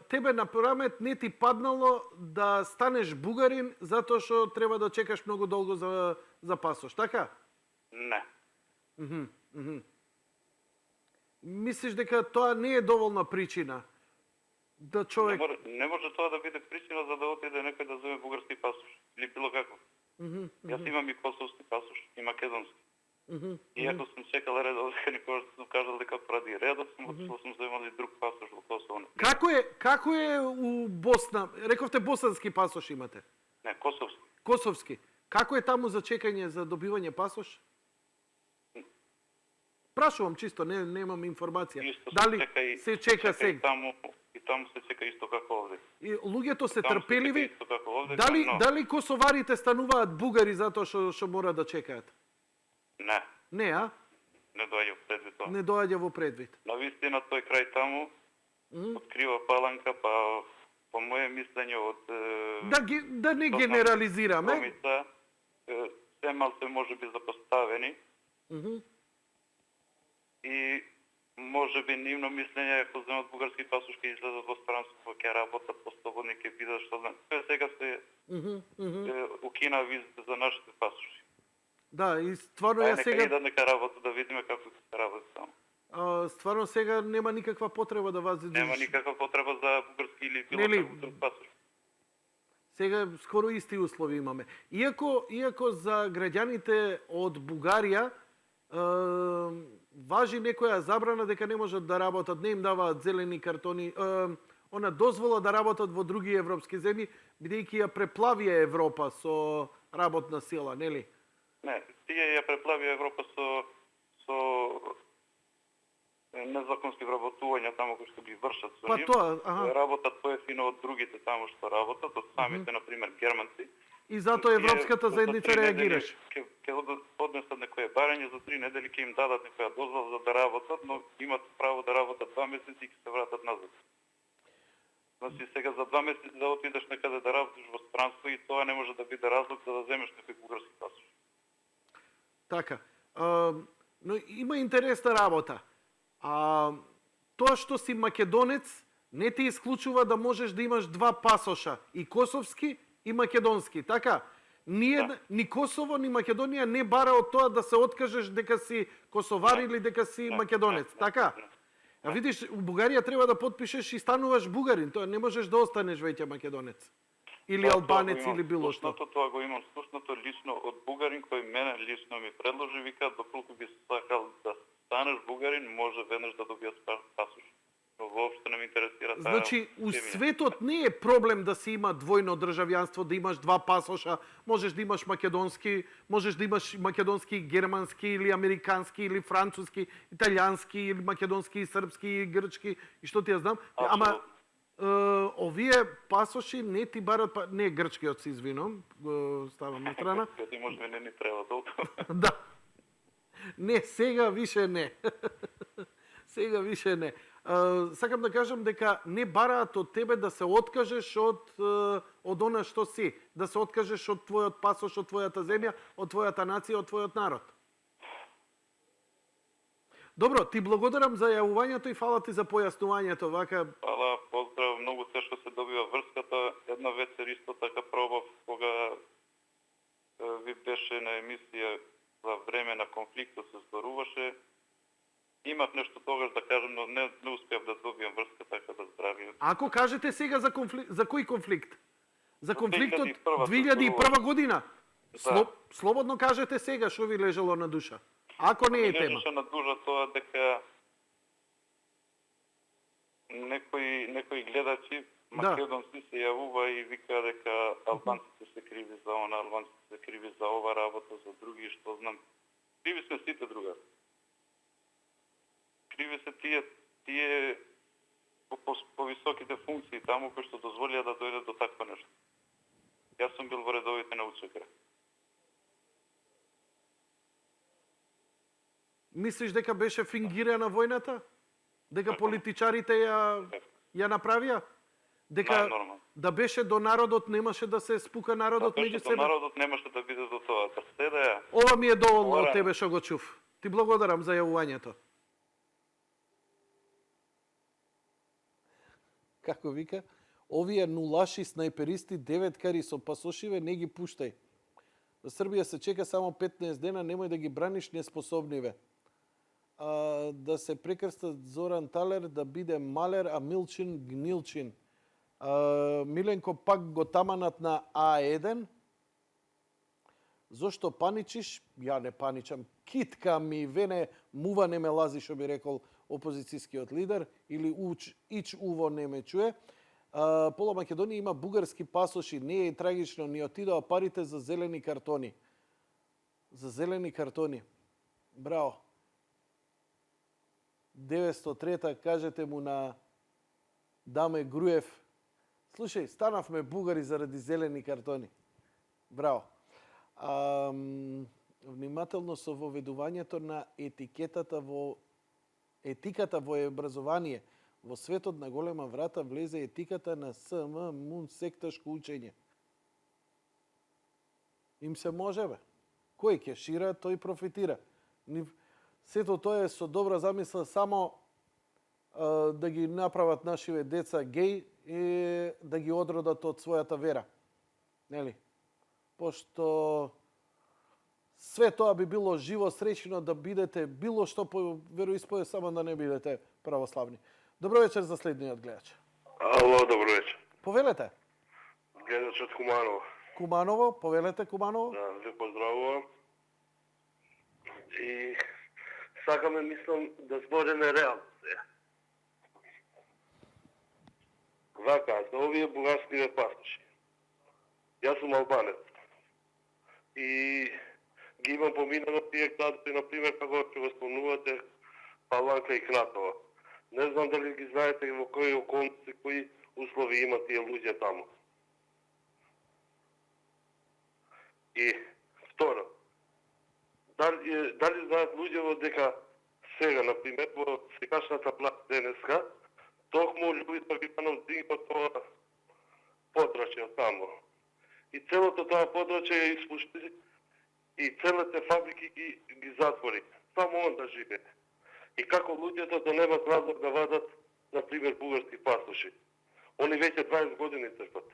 тебе на памет не ти паднало да станеш бугарин затоа што треба да чекаш многу долго за пасош, така? Не. Мислиш дека тоа не е доволна причина да човек... Не може тоа да биде причина за да отиде некој да земе бугарски пасош или било како. Јас имам и косовски пасош и македонски. Иако сум чекал ред овдека, никогаш сум кажал дека поради редот сум отишол, сум земал и друг пасош во Косово. Како е у Босна? Рековте босански пасош имате? Не, косовски. Косовски. Како е таму за чекање за добивање пасош? Прашувам чисто, немам информација. Дали се чека сега? И таму се чека исто како овде. И луѓето се Таму се трпеливи? чека исто како овде, Дали косоварите стануваат бугари затоа што мора да чекаат? Не. Не, а? Не доаѓа во предвид тоа. Не доаѓа во предвид. Навистина тој крај таму открива Паланка, па по моје мислење од Да не генерализираме. Томица, се малце може би запоставени и може би нивно мислење ако земат бугарски пасош ќе излезат во странство, ќе работат по слободни, ќе бидат што знам. Сега се укина визите за нашите пасоши. Да, и стварно ја сега... Нека нека работа да видиме како ќе се работи само. Стварно сега нема никаква потреба да вас задržиш. Нема никаква потреба за бугарски или било каков друг пасош. Сега скоро исти услови имаме. Иако за граѓаните од Бугарија важи некоја забрана дека не можат да работат, не им даваат зелени картони, она дозвола да работат во други европски земји, бидејќи ја преплавија Европа со работна сила, нели? Не, тие ја преплавија Европа со незаконски вработувања таму кои што ги вршат со нив. Работат поевтино од другите таму што работат, од самите, например, германци. И затоа Европската заедница реагираше. Ќе поднесат некое барање за 3 недели, ќе им дадат некоја дозвола за да работат, но имат право да работат 2 месеци и ќе се вратат назад. Значи сега за 2 месеци да отидеш некаде да работиш во странство и тоа не може да биде разлог за да земеш некој бугарски пасош. Така. Но има интересна работа. Тоа што си македонец не ти исклучува да можеш да имаш 2 пасоша, и косовски и македонски, така? Ни Косово, ни Македонија не бара од тоа да се откажеш дека си косовар или дека си македонец, така? А видиш, у Бугарија треба да потпишеш и стануваш бугарин, тоа не можеш да останеш веќе македонец. Или албанец или било што. Тоа го имам слушнато лично од бугарин кој мене лично ми предложи, вика, доколку би сакал да станеш бугарин, може веднаш да добиеш пасош. Но воопшто не ме интересира таа. Значи, у светот не е проблем да се има двојно државјанство, да имаш 2 пасоша, можеш да имаш македонски, можеш да имаш македонски, германски или американски или француски, италијански или македонски и српски и грчки и што ти ја знам. Ама овие пасоши не ти барат, не грчкиот се извинувам, го ставам на страна. Ти може не ни треба толку. Да. Не, сега више не. Сега више не. Сакам да кажам дека не бараат од тебе да се откажеш од она што си, да се откажеш од твојот пасош, од твојата земја, од твојата нација, од твојот народ. Добро, ти благодарам за јавувањето и фала ти за појаснувањето, вака. Фала, поздрав, многу тешко се добива врската. Една вечер исто така пробав кога ви беше на емисија за време на конфликтот се зборуваше. Имав нешто тогаш да кажам, но не успеав да добијам врска, така да здравијам. Ако кажете сега за конфликт, за кој конфликт? За конфликтот 2001 година? Да. Слободно кажете сега што ви лежало на душа. Ако не е тема. Лежеше на душа тоа дека некои гледачи македонски се јавува и вика дека албанците се криви за она, албанците се криви за ова работа, за други, што знам. Криви сме сите, другар. Криви се тие по високите функции таму кои што дозволија да дојде до такво нешто. Јас сум бил во редовите на УЦК. Мислиш дека беше фингирана војната? Дека политичарите ја направија? Дека Најнормално. да беше до народот, немаше да се спука народот Да меѓу беше до себе? народот немаше да биде до тоа. Да седеа. Ова ми е доволно од Мора. тебе што го чув. Ти благодарам за јавувањето. Како вика? Овие нулаши снайперисти, деветкари со пасошиве, не ги пуштај. Во Србија се чека само 15 дена, немој да ги браниш неспособниве. Да се прекрстат Зоран Талер, да биде Малер, а Милчин Гнилчин. Миленко пак го таманат на А1. Зошто паничиш? Ја не паничам. Китка ми вене, мува не ме лази, што би рекол опозицијскиот лидер, или ич уво не ме чуе. Пола Македонија има бугарски пасоши, не е трагично, ни отидоа парите за зелени картони. За зелени картони. Браво. 903-та, кажете му на Даме Груев. Слушај, станавме бугари заради зелени картони. Браво. Внимателно со воведувањето на етиката во образование. Во светот на голема врата влезе етиката на СМ, МУН, секташко учење. Им се може, бе. Кој ќе шира, тој профитира. Сето тоа е со добра замисла само да ги направат нашиве деца геј и да ги одродат од својата вера. Нели? Пошто све тоа би било живо, среќно да бидете било што по вероисповест, само да не бидете православни. Добро вечер за следниот гледач. Ало, добро вечер. Повелете. Гледач од Куманово. Куманово, повелете Куманово. Да, ве поздравувам. И сакаме, мислам, да збориме реално сега. Вака, за овие бугарскиве пасоши. Јас сум албанец. И ги имам поминано тие градови, например, како ќе го спомнувате, Паланка и Кнатово. Не знам дали ги знаете во кои околности, кои услови има тие луѓе таму. И второ, дали знаат луѓето дека сега, например, во сегашната власт денеска, токму Љубитар Випанов дигна тоа подрачје таму. И целото тоа подрачје ја испушти и целите фабрики ги затвори. Само он да живее. И како луѓето да немат разлог да вадат, например, бугарски пасоши. Они веќе 20 години трпат.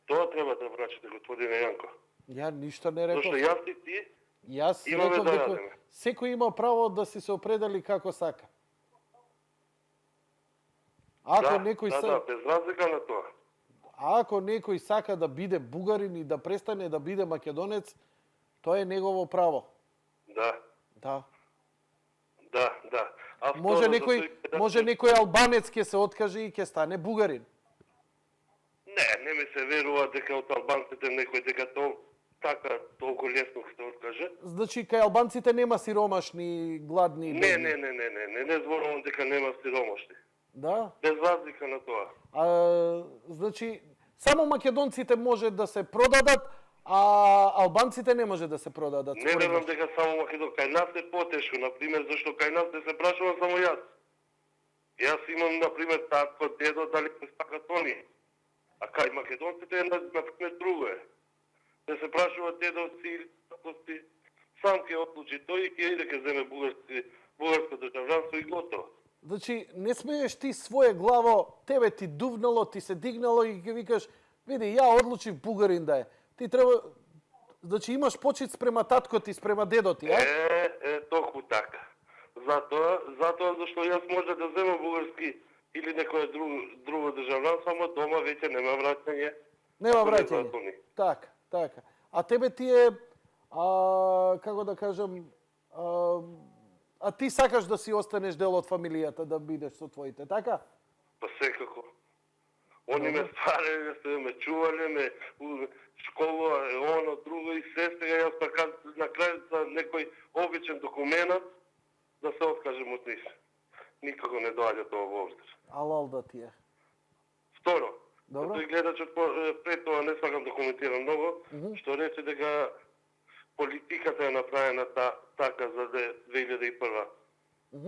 Тоа треба да врачите, господине Јанко. Ја ништо не реков. Зашто јас и ти Јас имаме реков да дека јадеме. секој има право да се определи како сака. Ако некој да, без разлика на тоа. Ако некој сака да биде бугарин и да престане да биде македонец, тоа е негово право. Да. Да. Да. А Може второ, може некој албанец ќе се откаже и ќе стане бугарин. Не ми се верува дека од албанците некој дека тоа така толку лесно ќе се откаже. Значи кај албанците нема сиромашни, гладни. Не зборувам дека нема сиромашни. Да? Без разлика на тоа. Значи само македонците може да се продадат, а албанците не може да се продадат. Не верувам дека само Македонија. Кај нас е потешко, например, зашто кај нас не се прашува само јас. Јас имам, например, татко, дедо, дали се сакат они. А кај македонците е, например, друго е. Не се прашува дедо, си, татко си, сам ќе одлучи тој и ќе иде ќе земе бугарско државјанство и готово. Значи, не смееш ти своје главо, тебе ти дувнало, ти се дигнало и ќе викаш, види, ја одлучив бугарин да е. Ти треба, значи имаш почит спрема татко ти, спрема дедо ти, а? Токму така. Затоа зашто јас може да земам бугарски или некој друго државјанство, само дома веќе нема враќање. Нема враќање. Така. А тебе ти е, како да кажам, а ти сакаш да си останеш дел од фамилијата, да бидеш со твоите, така? Па секако. Они ме старе, ме чувале, ме школа, оно, друго и се, сега јас така на крај за некој обичен документ да се откажем од нив. никако не доаѓа тоа во обзир. Алал да ти е. Второ, Добро. тој гледачот пред тоа не сакам да коментирам многу, што рече дека политиката е направена така за 2001.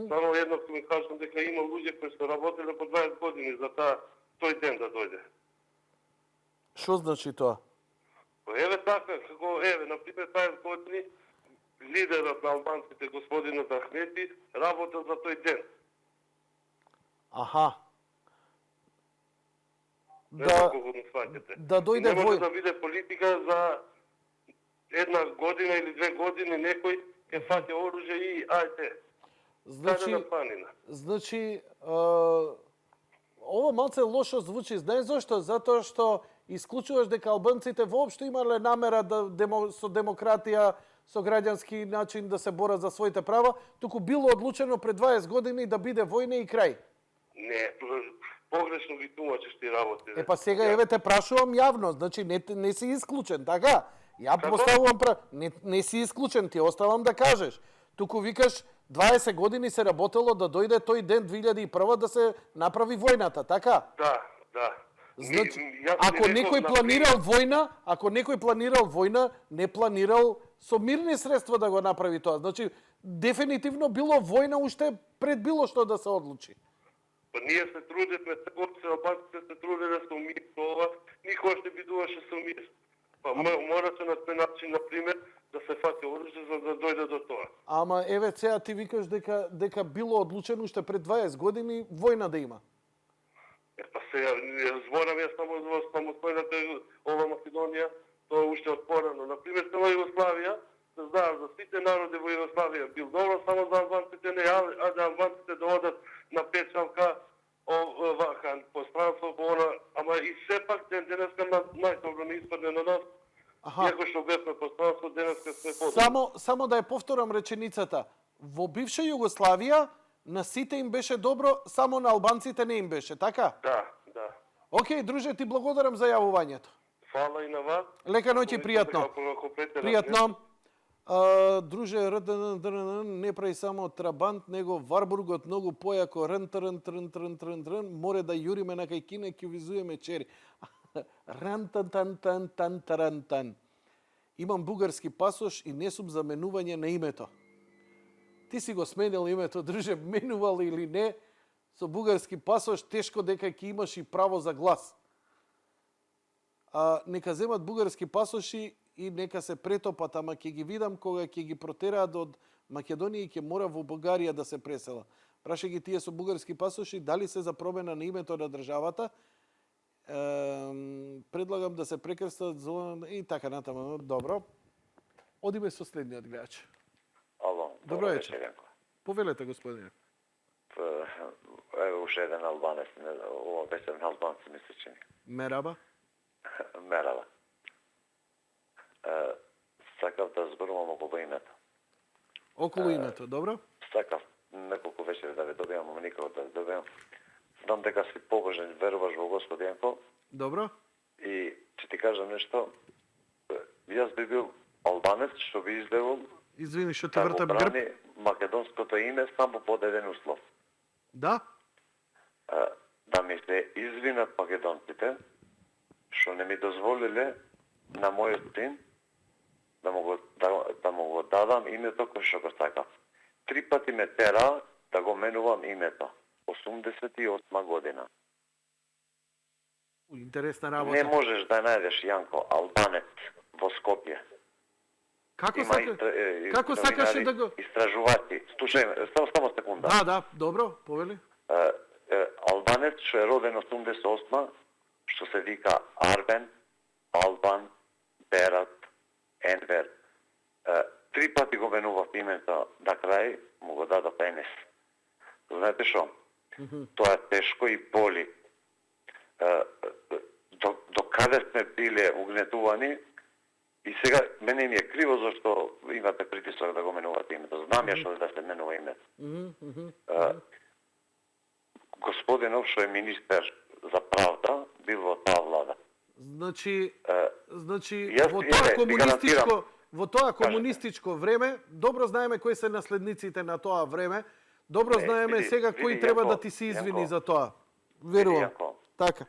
Само едно ќе ми кажам дека има луѓе кои се работеле по 20 години за тој ден да дојде. Што значи тоа? Еве така, како еве, на пример 20 години лидерот на албанците, господинот Ахмети, работел за тој ден. Аха. Не знам колку му сваќате. Да дојде Не може вој... да биде политика за една година или 2 години некој ќе фаќа оружје и ајде. Значи, на планина. значи, ова малце лошо звучи. Знаеш зошто? Затоа што исклучуваш дека албанците воопшто имале намера да со демократија, со граѓански начин да се борат за своите права, туку било одлучено пред 20 години да биде војна и крај. Не, погрешно ги тумачиш ти работи. Па сега еве те прашувам јавно, значи не си исклучен, така? Ја поставувам не си исклучен, ти оставам да кажеш. Туку викаш 20 години се работело да дојде тој ден 2001 да се направи војната, така? Да. Значи, ако некој планирал војна, не планирал со мирни средства да го направи тоа. Значи, дефинитивно било војна уште пред било што да се одлучи. Па ние се трудевме, како се албанците се труделе со мир, ова никош не бидуваше со мир. Па мораше на тој начин, например, да се фати оружје за да дојде до тоа. Ама еве сега ти викаш дека било одлучено уште пред 20 години војна да има. Па сега зборам ја само за самостојната ова Македонија, тоа уште од порано. Например, во Југославија, се знаат за сите народи во Југославија бил добро, само за албанците не, а да албанците да одат на печалка вака пространство во она, ама и сепак денеска најдобро не испадне на нас. Иако што бевме пространство, денеска сме подобро. Само да ја повторам реченицата. Во бивша Југославија на сите им беше добро, само на албанците не им беше, така? Да. Океј, друже, ти благодарам за јавувањето. Фала и на вас. Лека ноќ и пријатно. Пријатно. Друже, не прави само трабант, него Варбургот многу појако рн, море да јуриме на кај кине, ќе визуеме чери. Ран-тан-тан-тан-тан-таран-тан. Имам бугарски пасош и не сум за менување на името. Ти си го сменил името, друже, менувал или не, со бугарски пасош тешко дека ќе имаш и право за глас. Нека земат бугарски пасоши и нека се претопат, ама ќе ги видам кога ќе ги протераат од Македонија и ќе мора во Бугарија да се пресела. Праша ги тие со бугарски пасоши, дали се за промена на името на државата, предлагам да се прекрстат и така натаму. Добро. Одиме со следниот гледач. Ало, добро вечер. Повелете, господине. Ево уште еден албанец, ова беше на албанци ми се чини. Мераба? Мераба. Сакав да зборувам околу името. Околу името, добро? Сакав неколку вечери да ве добијам, ама никако да ве добијам. Знам дека си побожен, веруваш во Господ Јанко. Добро. И ќе ти кажам нешто. Јас би бил албанец што би издевал Извини што ти вртам грб. Македонското име само под еден услов. Да? Да ми се извинат македонците што не ми дозволиле на мојот син да му го дадам името кој што го сакав. 3 пати ме тера да го менувам името. 88 година. Интересна работа. Не можеш да најдеш, Јанко, албанец во Скопје. Како сакаше да го... Истражувачи. Слушај, само секунда. Да, добро, повели. Албанец што е роден 88, што се вика Арбен, Албан, Берат, Енвер. 3 пати го менував името, на крај му го дадов Енес. Знаете што? Тоа е тешко и боли. До каде сме биле угнетувани и сега мене ми е криво зашто имате притисок да го менувате името. Знам ја што да се менува името. Господинов што е министер за правда бил во таа влада. Значи во тоа комунистичко време, добро знаеме кои се наследниците на тоа време, Добро знаеме сега кој треба да ти се извини за тоа. Верувам. Така.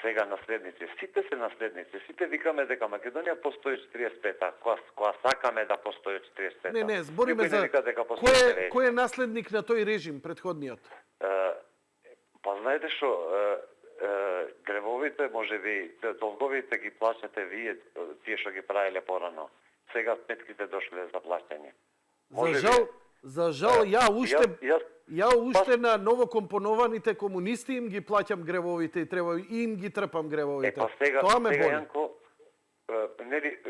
Сега наследници, сите се наследници, сите викаме дека Македонија постои 45-та, која сакаме да постои 45-та. Не, збориме за кој е наследник на тој режим предходниот. Па знаете што, гревовите, можеби, долговите ги плаќате вие, тие што ги правиле порано. Сега сметките дошле за плаќање. За жал, ја уште на новокомпонованите комунисти им ги плаќам гревовите и треба и им ги трпам гревовите. Тоа ме боли. Јанко, нели,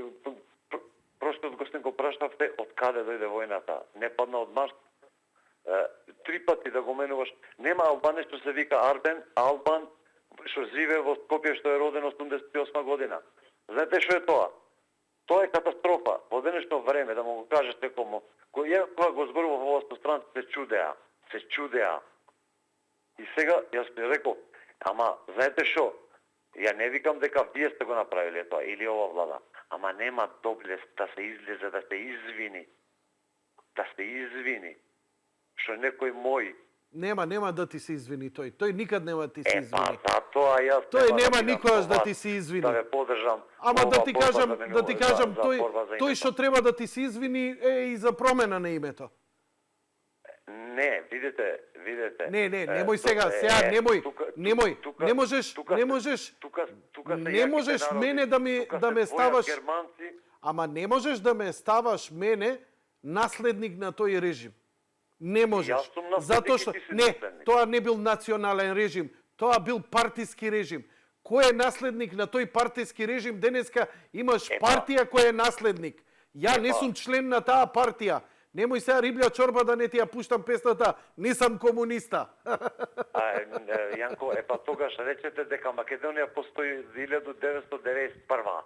просто од гостин го прашавте од каде дојде војната. Не падна од Марс. 3 пати да го менуваш. Нема албанец што се вика Албан, што живее во Скопје, што е роден 88 година. Знаете што е тоа? Тоа е катастрофа. Во денешно време, да му го кажеш некому, кога го зборував во овој странци, се чудеа. И сега, јас би рекол, ама, знаете што? Ја не викам дека вие сте го направиле тоа, или ова влада. Ама нема доблест да се излезе, да се извини. Да се извини. Што некој мој Нема да ти се извини тој. Тој никад нема да ти се извини. Затоа јас тој нема никогаш да ти се извини. Да ве подржам. Ама да ти кажам, тој што треба да ти се извини е и за промена на името. Не, видите. Не, немој сега, немој. Не можеш мене да ме ставаш. Ама не можеш да ме ставаш мене наследник на тој режим. Не можеш. Затоа што тоа не бил национален режим, тоа бил партиски режим. Кој е наследник на тој партиски режим? Денеска имаш партија која е наследник. Ја не сум член на таа партија. Немој сега риблја чорба да не ти ја пуштам песната "Не сам комуниста". Јанко, тогаш речете дека Македонија постои 1991.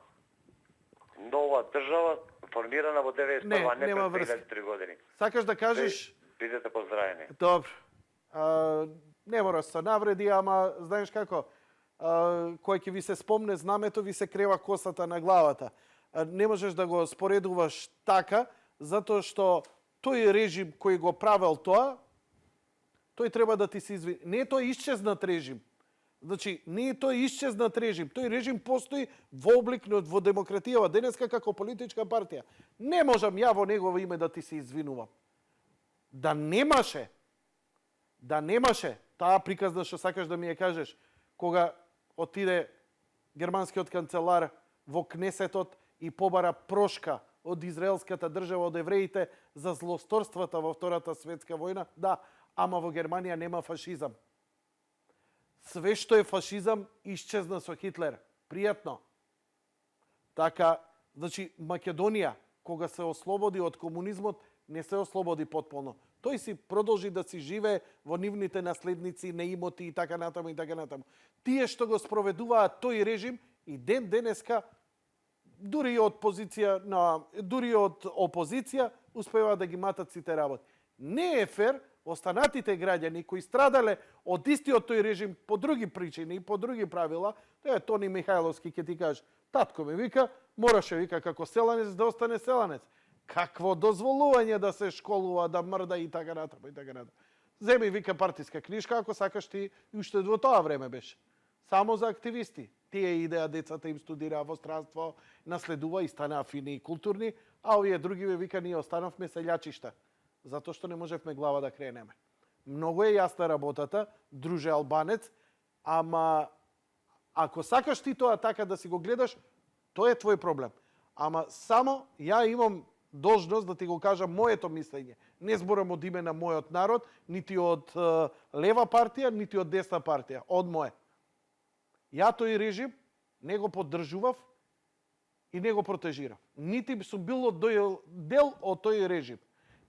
Нова држава формирана во 91, не пред 2003 години. Сакаш да кажеш? Бидете поздравени. Добро. Не мора се навреди, ама знаеш како? Кој ќе ви се спомне знамето, ви се крева косата на главата. Не можеш да го споредуваш така, затоа што тој режим кој го правел тоа, тој треба да ти се извини. Не е тој исчезнат режим. Значи, не е тој исчезнат режим. Тој режим постои во облик во демократијава денеска како политичка партија. Не можам ја во негово име да ти се извинувам. Да немаше таа приказна што сакаш да ми ја кажеш, кога отиде германскиот канцелар во Кнесетот и побара прошка од израелската држава, од евреите, за злосторствата во Втората светска војна, да, ама во Германија нема фашизам. Све што е фашизам исчезна со Хитлер. Пријатно. Така, значи, Македонија, кога се ослободи од комунизмот, не се ослободи потполно. Тој си продолжи да си живее во нивните наследници, неимоти и така натаму и така натаму. Тие што го спроведуваат тој режим и денеска дури од опозиција успева да ги матат сите работи. Не е фер останатите граѓани кои страдале од истиот тој режим по други причини и по други правила, Тони Михајловски ќе ти каже, татко ме вика, мораше вика како селанец да остане селанец. Какво дозволување да се школува, да мрда и така натаму и така натаму. Земи вика партиска книжка ако сакаш ти, и уште во тоа време беше. Само за активисти. Тие идеа децата им студираа во странство, наследува и станаа фини и културни, а овие други вика ние останавме селјачишта. Затоа што не можевме глава да кренеме. Многу е јасна работата, друже албанец, ама ако сакаш ти тоа така да си го гледаш, тоа е твој проблем. Ама само ја имам должност да ти го кажам моето мислење. Не зборам од име на мојот народ, нити од лева партија, нити од десна партија, од моје. Ја тој режим не го поддржував и не го протежирав. Нити сум бил дел од тој режим.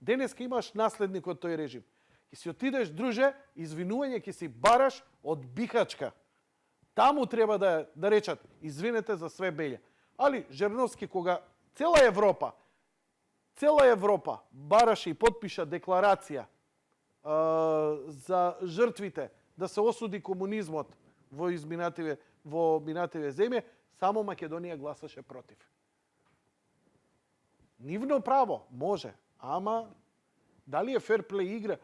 Денеска имаш наследник од тој режим. Ке си отидеш, друже, извинување ке си бараш од Бихачка. Таму треба да речат, извинете за све беле. Али Жерновски, кога цела Европа бараше и подпиша декларација за жртвите, да се осуди комунизмот во минативе земје, само Македонија гласаше против. Нивно право, може, ама Дали е фер плей игра?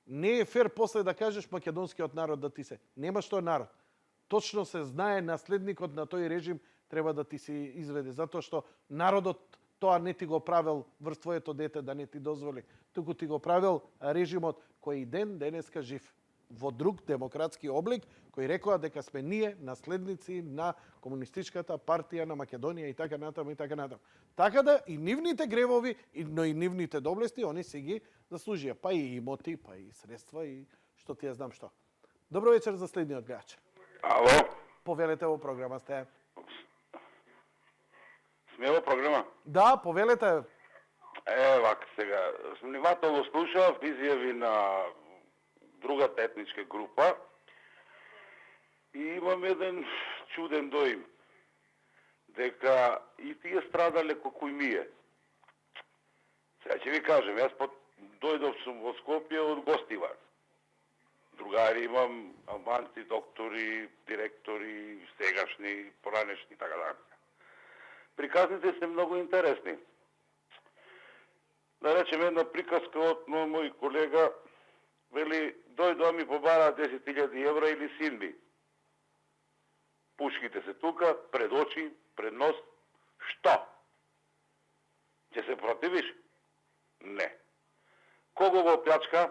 Не е фер после да кажеш македонскиот народ да ти се. Нема што е народ. Точно се знае наследникот на тој режим треба да ти се изведе, затоа што народот тоа не ти го правил врз твоето дете да не ти дозволи, туку ти го правил режимот кој и ден денеска жив во друг демократски облик, кој рекоа дека сме ние наследници на комунистичката партија на Македонија и така натаму и така натаму. Така да и нивните гревови, но и нивните доблести, они се ги заслужија, па и имоти, па и средства и што ти ја знам што. Добро вечер за следниот гледач. Ало? Повелете во програма сте. Сме во програма? Да, повелете. Вак сега, внимателно слушав изјави на другата етничка група и имам еден чуден доим дека и тие страдале како и ние. Сега ќе ви кажем, јас дојдов сум во Скопје од Гостивар. Другари имам, албанци, доктори, директори, сегашни, поранешни, така да. Приказните се многу интересни. Да речем една приказка од мој колега, вели, дојдоа ми побара 10.000 евра или син ми. Пушките се тука, пред очи, пред нос. Што? Ќе се противиш? Не. Кого го плячка?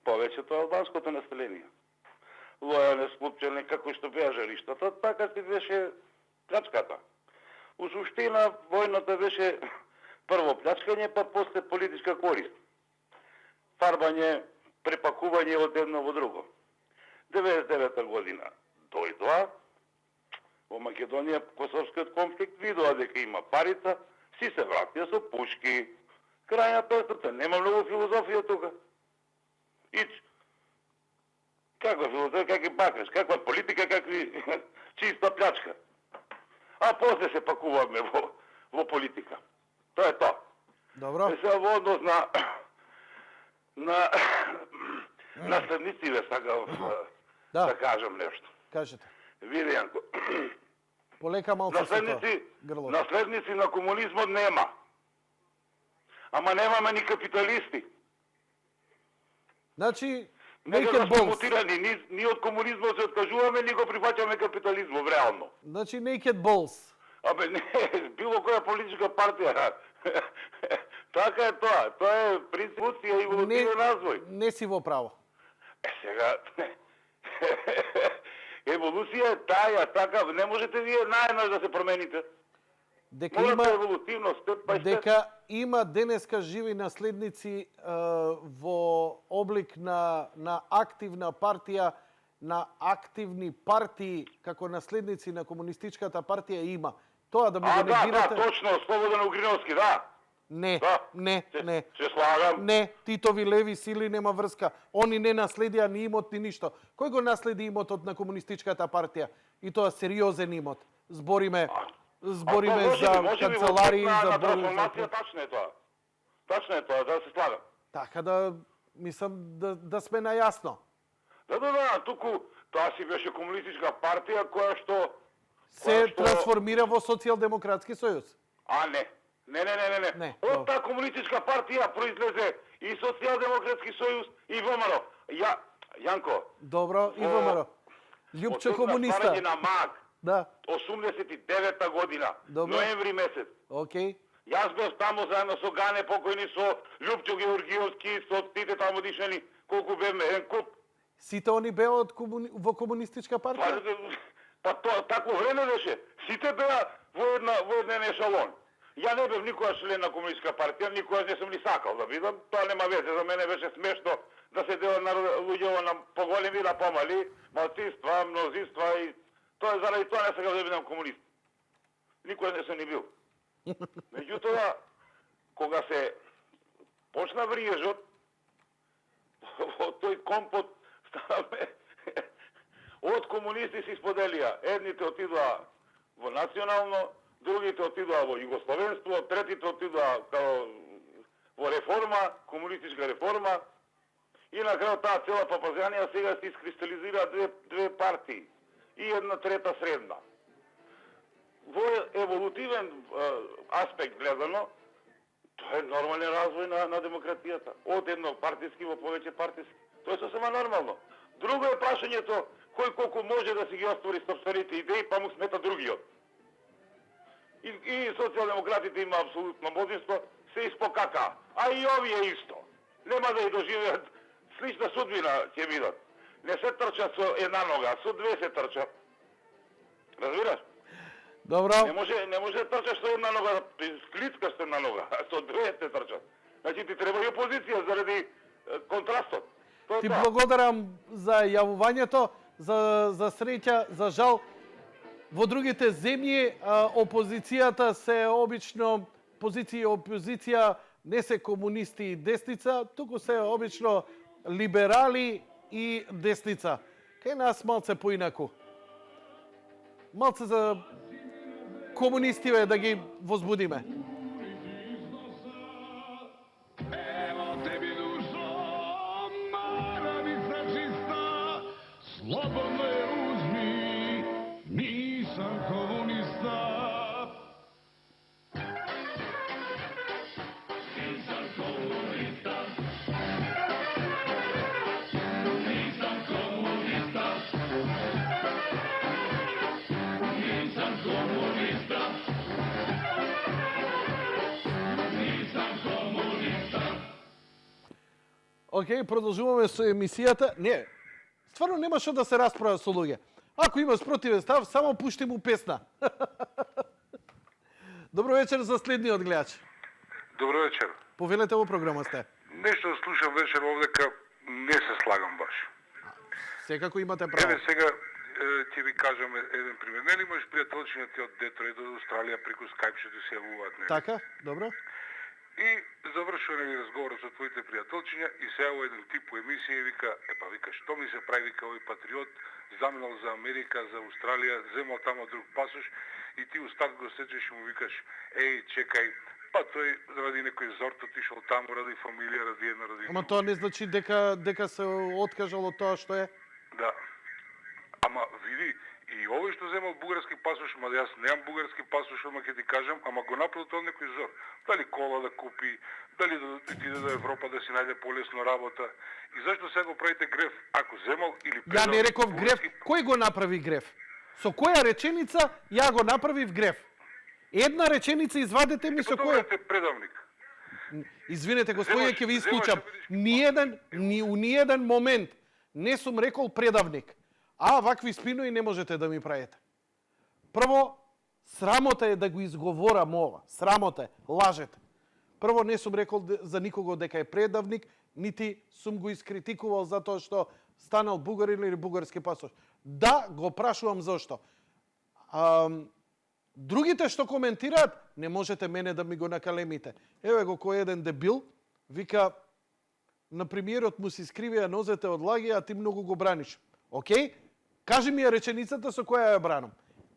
Повеќето албанското население. Лојане, Склупчане, како што беа жариштата, така си беше плячката. У суштина, војната беше прво плячкање, па после политичка корист. Фарбање, препакување од едно во друго. 99 година дојдоа, во Македонија, Косовскиот конфликт, видоа дека има парица, си се вратија со пушки. Крај на песната, нема многу филозофија тука. Ич, каква филозофија, какви бакреш, каква политика, какви чиста плячка. А после се пакуваме во политика. Тоа е тоа. Добро. Сега во однос на наследниците сакав да кажам нешто. Кажете. Види, Јанко. Полека малце наследници, грло. наследници на комунизмот нема. Ама немаме ни капиталисти. Значи, Нека naked да сме balls. мутирани, ни од комунизмот се откажуваме, ни го прифаќаме капитализмот, реално. Значи, naked balls. Абе, не, било која политичка партија. Така е тоа. Тоа е принципуција и еволутивен развој. Не си во право. Сега, еволуција е таја, така, не можете вие наеднаш да се промените. Дека Морате има еволутивно, степ па степ. дека има денеска живи наследници во облик на активна партија, на активни партии како наследници на комунистичката партија има. Тоа да ми го негирате. Да, точно, Слободан Угриновски, да. Не, Да. не. Се слагам. Не, Титови леви сили нема врска. Они не наследија ни имот ни ништо. Кој го наследи имотот на комунистичката партија? И тоа сериозен имот. Збориме за канцеларии, за трансформација, тачно е тоа. Тачно е тоа, да се слагам. Така да, мислам да сме најасно. Да, туку тоа си беше комунистичка партија која што Се трансформира во социјалдемократски сојуз. А не. Не, Од таа комунистичка партија произлезе и социјалдемократски сојуз и ВМРО. Јанко. Добро, и ВМРО. Љупче комуниста. Од на МАГ. Да. 89-та година. Добро. Ноември месец. Океј. Јас бев таму заедно со Гане покојни, со Љупчо Георгиевски, со тите тамодишни, колку бевме, еден куп. Сите они беа во комунистичка партија? Па тоа такво време беше. Сите беа во еден ешалон. Ја не бев никогаш член на комунистичка партија, никогаш не сум ни сакал да бидам. Тоа нема везе, за мене беше смешно да се делат луѓе на поголеми и на помали, малцинства, мнозинства и тоа заради тоа не сакав да бидам комунист. Никогаш не сум ни бил. Меѓутоа, кога се почна вриежот, во тој компот ставаме од комунисти се споделија. Едните отидоа во национално, другите отидоа во југословенство, третите отидоа во реформа, комунистичка реформа, и на крај таа цела папазанија сега се искристализира две партии и една трета средна. Во еволутивен аспект гледано, Тоа е нормален развој на демократијата. Од еднопартиски во повеќе партиски. Тоа е сосема нормално. Друго е прашањето кој колку може да си ги оствари сопствените идеи, па му смета другиот. И социјалдемократите има апсолутно мнозинство, се испокака. А и овие исто. Нема да ја доживеат слична судбина ќе бидат. Не се трчат со една нога, со две се трчат. Разбираш? Добро. Не може да трчаш со една нога, клицкаш со една нога, а со две се трчат. Значи ти треба и опозиција заради контрастот. Ти благодарам за јавувањето, за среќа, за жал. Во другите земји опозицијата се обично позиција и опозиција не се комунисти и десница, туку се обично либерали и десница. Кај нас малце поинаку. Малце за комунистиве да ги возбудиме. Slobodno je uzmi, nisam komunista. Nisam komunista. Nisam komunista. Nisam komunista. Nisam komunista. Океј, продолжуваме со емисијата. Не, стварно нема што да се расправа со луѓе. Ако има спротивен став, само пушти му песна. Добро вечер за следниот гледач. Добро вечер. Повелете во програма сте. Нешто слушам вечер овдека, не се слагам баш. Секако имате право. Еве сега ќе ви кажам еден пример. Нели имаш пријателчиња ти од Детройт, од Австралија преку Skype што ти се јавуваат, нели? Така, добро. И завршува нели разговорот со твоите пријателчиња и се јавува еден тип по емисија и вика, вика, што ми се прави, вика, овој патриот, заминал за Америка, за Австралија, земал тамо друг пасош и ти устат го сечеш и му викаш, еј, чекај, па тој ради некој зорт отишол таму, ради фамилија, ради една, ради Ама тоа не значи дека се откажал од тоа што е? Да. Ама види, и овој што земал бугарски пасош, ма јас немам бугарски пасош, ама ќе ти кажам, ама го направил тоа некој зор. Дали кола да купи, дали да отиде до Европа да си најде полесно работа. И зашто сега го правите греф? Ако земал или Ја не реков греф. Кој го направи греф? Со која реченица ја го направив греф? Една реченица извадете ми со која... предавник. Извинете, господине, ќе ви исклучам. У ниеден момент не сум рекол предавник. А вакви спинои не можете да ми правите. Прво, срамота е да го изговорам ова. Срамота е, лажете. Прво, не сум рекол за никого дека е предавник, нити сум го искритикувал за тоа што станал бугарин или бугарски пасош. Да, го прашувам зошто. Другите што коментираат, не можете мене да ми го накалемите. Еве го кој еден дебил, вика, на премиерот му се скривија нозете од лаги, а ти многу го браниш. Океј? Кажи ми ја реченицата со која ја бранам.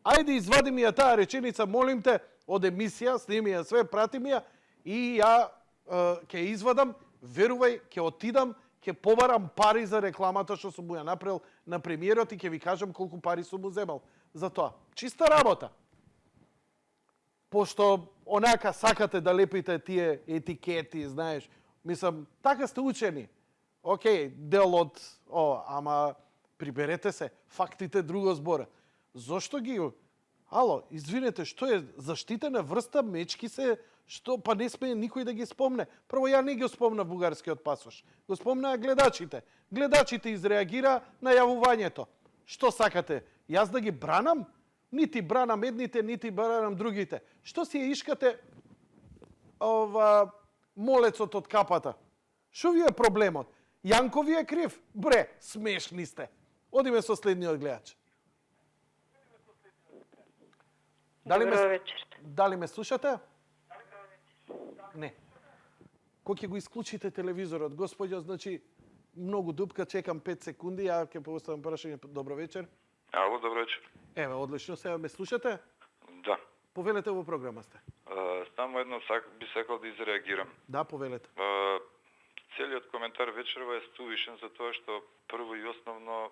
Ајде извади ми ја таа реченица, молим те, од емисија, сними ја све, прати ми ја и ја ќе извадам, верувај, ќе отидам, ќе побарам пари за рекламата што сум му ја направил на премиерот и ќе ви кажам колку пари сум му земал за тоа. Чиста работа. Пошто онака сакате да лепите тие етикети, знаеш, мислам, така сте учени. Океј, дел од, ама приберете се, фактите друго збора. Зошто ги... Ало, извинете, што е заштитена врста мечки се, што па не смее никој да ги спомне. Прво, ја не ги спомна бугарскиот пасош. Го спомнаа гледачите. Гледачите изреагира на јавувањето. Што сакате? Јас да ги бранам? Нити бранам едните, нити бранам другите. Што си ја ишкате молецот од капата? Шо ви е проблемот? Јанко ви е крив? Бре, смешни сте. Одиме со следниот гледач. Дали ме слушате? Не. Кој ќе го исклучите телевизорот? Господјо, значи, многу дупка, чекам 5 секунди, ја ќе поставам прашање. Добро вечер. Ало, добро вечер. Еве, одлично, сега ме слушате? Да. Повелете во програма сте. Само едно би сакал да изреагирам. Да, повелете. Целиот коментар вечерва е стувишен за тоа што прво и основно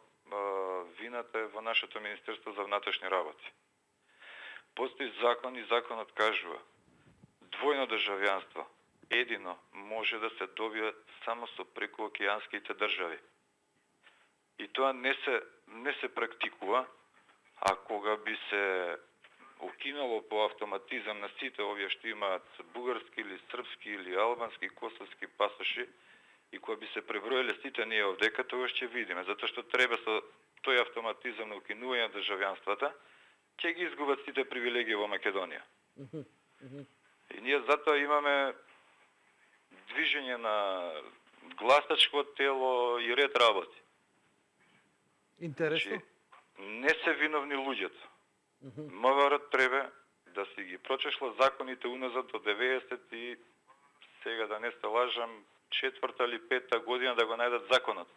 вината е во нашето Министерство за внатрешни работи. Постои закон и законот кажува двојно државјанство едино може да се добие само со прекуокеанските држави. И тоа не се практикува, а кога би се укинало по автоматизам на сите овие што имаат бугарски или српски или албански, косовски пасоши, и кога би се преброиле сите ние овдека, тоа ќе видиме, затоа што треба со тој автоматизам на укинување на државјанствата, ќе ги изгубат сите привилегии во Македонија. И ние затоа имаме движење на гласачко тело и ред работи. Интересно. Не се виновни луѓето. МВР треба да си ги прочешла законите уназад до 90 и сега да не се лажам, 4-та или 5-та година да го најдат законот.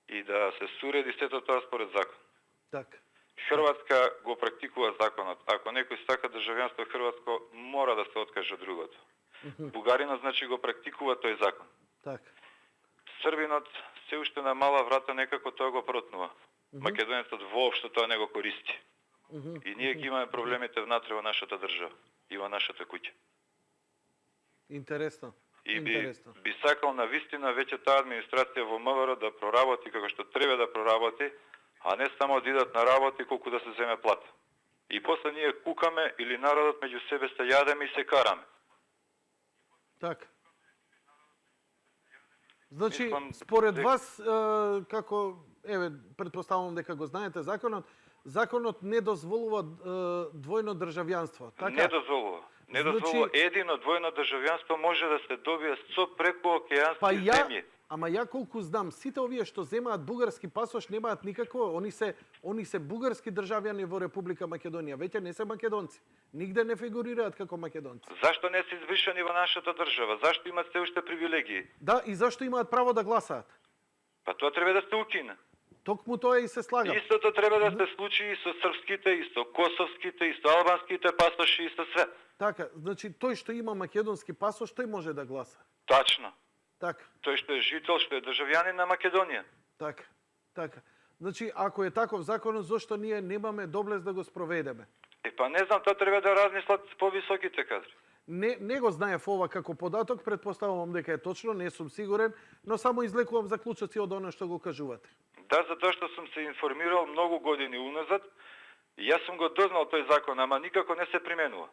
И да се суреди сето тоа според закон. Така. Хрватска го практикува законот. Ако некој сака државјанство хрватско, мора да се откаже од другото. Бугаринот значи го практикува тој закон. Така. Србинот се уште на мала врата некако тоа го протнува. Македонецот воопшто тоа не го користи. И ние ги имаме проблемите внатре во нашата држава и во нашата куќа. Интересно. И би сакал на вистина веќе таа администрација во МВР да проработи како што треба да проработи, а не само да идат на работи колку да се земе плата. И после ние кукаме или народот меѓу себе се јадеме и се караме. Така. Значи, според вас, како, предпоставувам дека го знаете законот не дозволува двојно државјанство, така? Не дозволува. Не дозволува. Едино двојно државјанство може да се добие со прекуокеански земји. Ама ја колку знам, сите овие што земаат бугарски пасош немаат никакво, они се бугарски државјани во Република Македонија, веќе не се македонци. Нигде не фигурираат како македонци. Зашто не се извишени во нашата држава? Зашто имаат се уште привилегии? Да, и зашто имаат право да гласаат? Па тоа треба да се укине. Токму тоа и се слагам. Истото треба да се случи и со српските, и со косовските, и со албанските пасоши, и со све. Така, значи тој што има македонски пасош, тој може да гласа. Тачно. Така. Тој што е жител, што е државјанин на Македонија. Така, така. Значи, ако е таков законот, зошто ние немаме доблест да го спроведеме? Па не знам, тоа треба да размислат повисоките кадри. Не го знаев ова како податок, предпоставувам дека е точно, не сум сигурен, но само излекувам заклучоци од она што го кажувате. Да, затоа што сум се информирал многу години уназад, и јас сум го дознал тој закон, ама никако не се применува.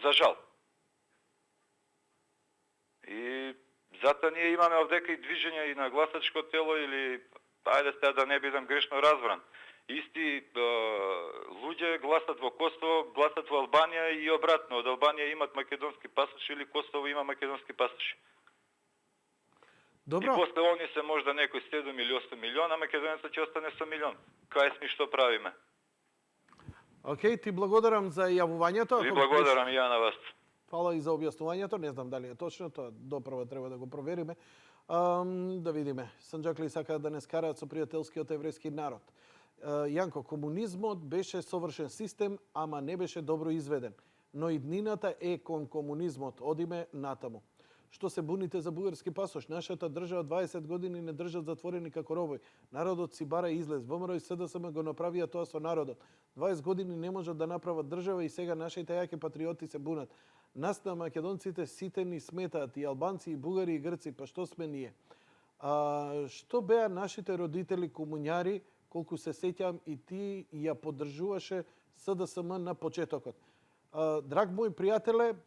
За жал. И затоа ние имаме овдека и движење и на гласачко тело или, ајде сега да не бидам грешно разбран, исти луѓе гласат во Косово, гласат во Албанија и обратно. Од Албанија имат македонски пасоши или Косово има македонски пасоши. Добро. И после они се можда некој 7 или 8 милиона, македонецот ќе остане со милион. Кај сме што правиме? Океј, ти благодарам за јавувањето. Ви благодарам и ја на вас. Фала и за објаснувањето, не знам дали е точно, тоа допрва треба да го провериме. Да видиме. Санџакли сакаат да не скараат со пријателскиот еврејски народ. Јанко, комунизмот беше совршен систем, ама не беше добро изведен. Но и днината е кон комунизмот. Одиме натаму. Што се буните за бугарски пасош? Нашата држава 20 години не држат затворени како робови. Народот си бара излез. ВМРО и СДСМ го направија тоа со народот. 20 години не можат да направат држава и сега нашите јаки патриоти се бунат. Нас на македонците сите ни сметаат, и албанци, и бугари, и грци, па што сме ние? Што беа нашите родители комуњари, колку се сеќавам и ти ја поддржуваше СДСМ на почетокот. Драг мој пријателе,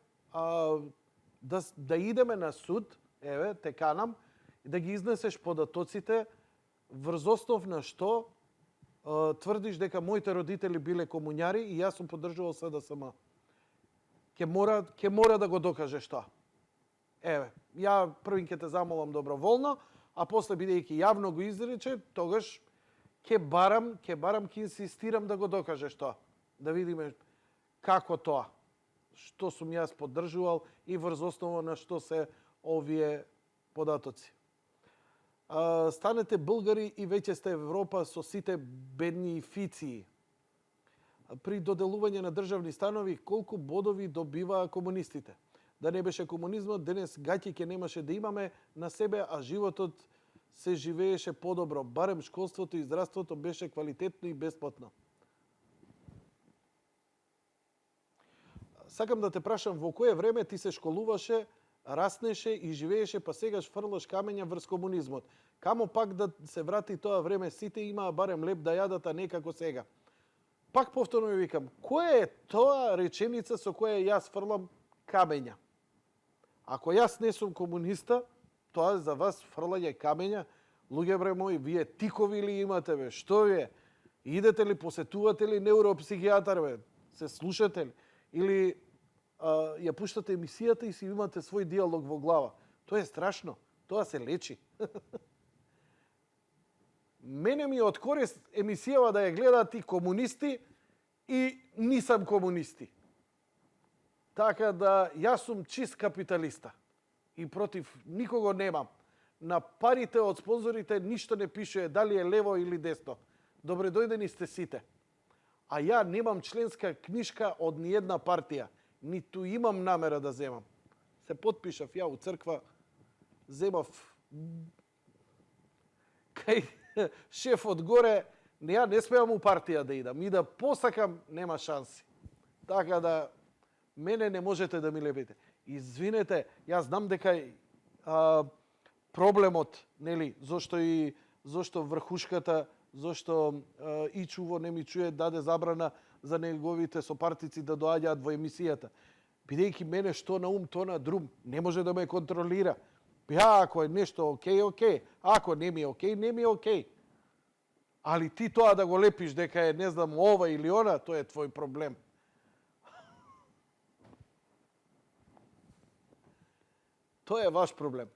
да идеме на суд, еве, те канам, и да ги изнесеш податоците врз основ на што тврдиш дека моите родители биле комуњари и јас сум поддржувал СДСМ. Ке мора да го докажеш тоа. Еве, ја првин ќе те замолам доброволно, а после бидејќи јавно го изрече, тогаш ќе барам, ќе инсистирам да го докажеш тоа. Да видиме како тоа. Што сум јас поддржувал и врз основа на што се овие податоци. Станете българи и веќе сте Европа со сите бенефиции. При доделување на државни станови, колку бодови добиваа комунистите? Да не беше комунизмот, денес гаќи ќе немаше да имаме на себе, а животот се живееше подобро. Барем школството и здравството беше квалитетно и бесплатно. сакам да те прашам во кое време ти се школуваше, раснеше и живееше, па сегаш фрлаш камења врз комунизмот. Камо пак да се врати тоа време, сите имаа барем леп да јадат, а не како сега. Пак повторно ви викам, која е тоа реченица со која јас фрлам камења? Ако јас не сум комуниста, тоа за вас фрлање камења, луѓе бре мои, вие тикови ли имате бе? Што вие? Идете ли, посетувате ли невропсихијатар бе? Се слушате ли? Или ја пуштате емисијата и си имате свој диалог во глава. Тоа е страшно. Тоа се лечи. Мене ми од корист емисијава да ја гледаат и комунисти и нисам комунисти. Така да јас сум чист капиталиста и против никого немам. На парите од спонзорите ништо не пишува дали е лево или десно. Добре дојдени сте сите. А ја немам членска книжка од ниедна партија. Ниту имам намера да земам. Се потпишав ја у црква, земав кај шефот горе, ја не смеам у партија да идам. И да посакам, нема шанси. Така да, мене не можете да ми лепите. Извинете, јас знам дека проблемот, нели, зошто врхушката, зошто Ичуво не ми чуе, даде забрана за неговите сопартици да доаѓаат во емисијата. Бидејќи мене што на ум, то на друм. Не може да ме контролира. Ја, ако е нешто окей, окей. Ако не ми е окей, не ми е окей. Али ти тоа да го лепиш дека е, не знам, ова или она, тоа е твој проблем. Тоа е ваш проблем.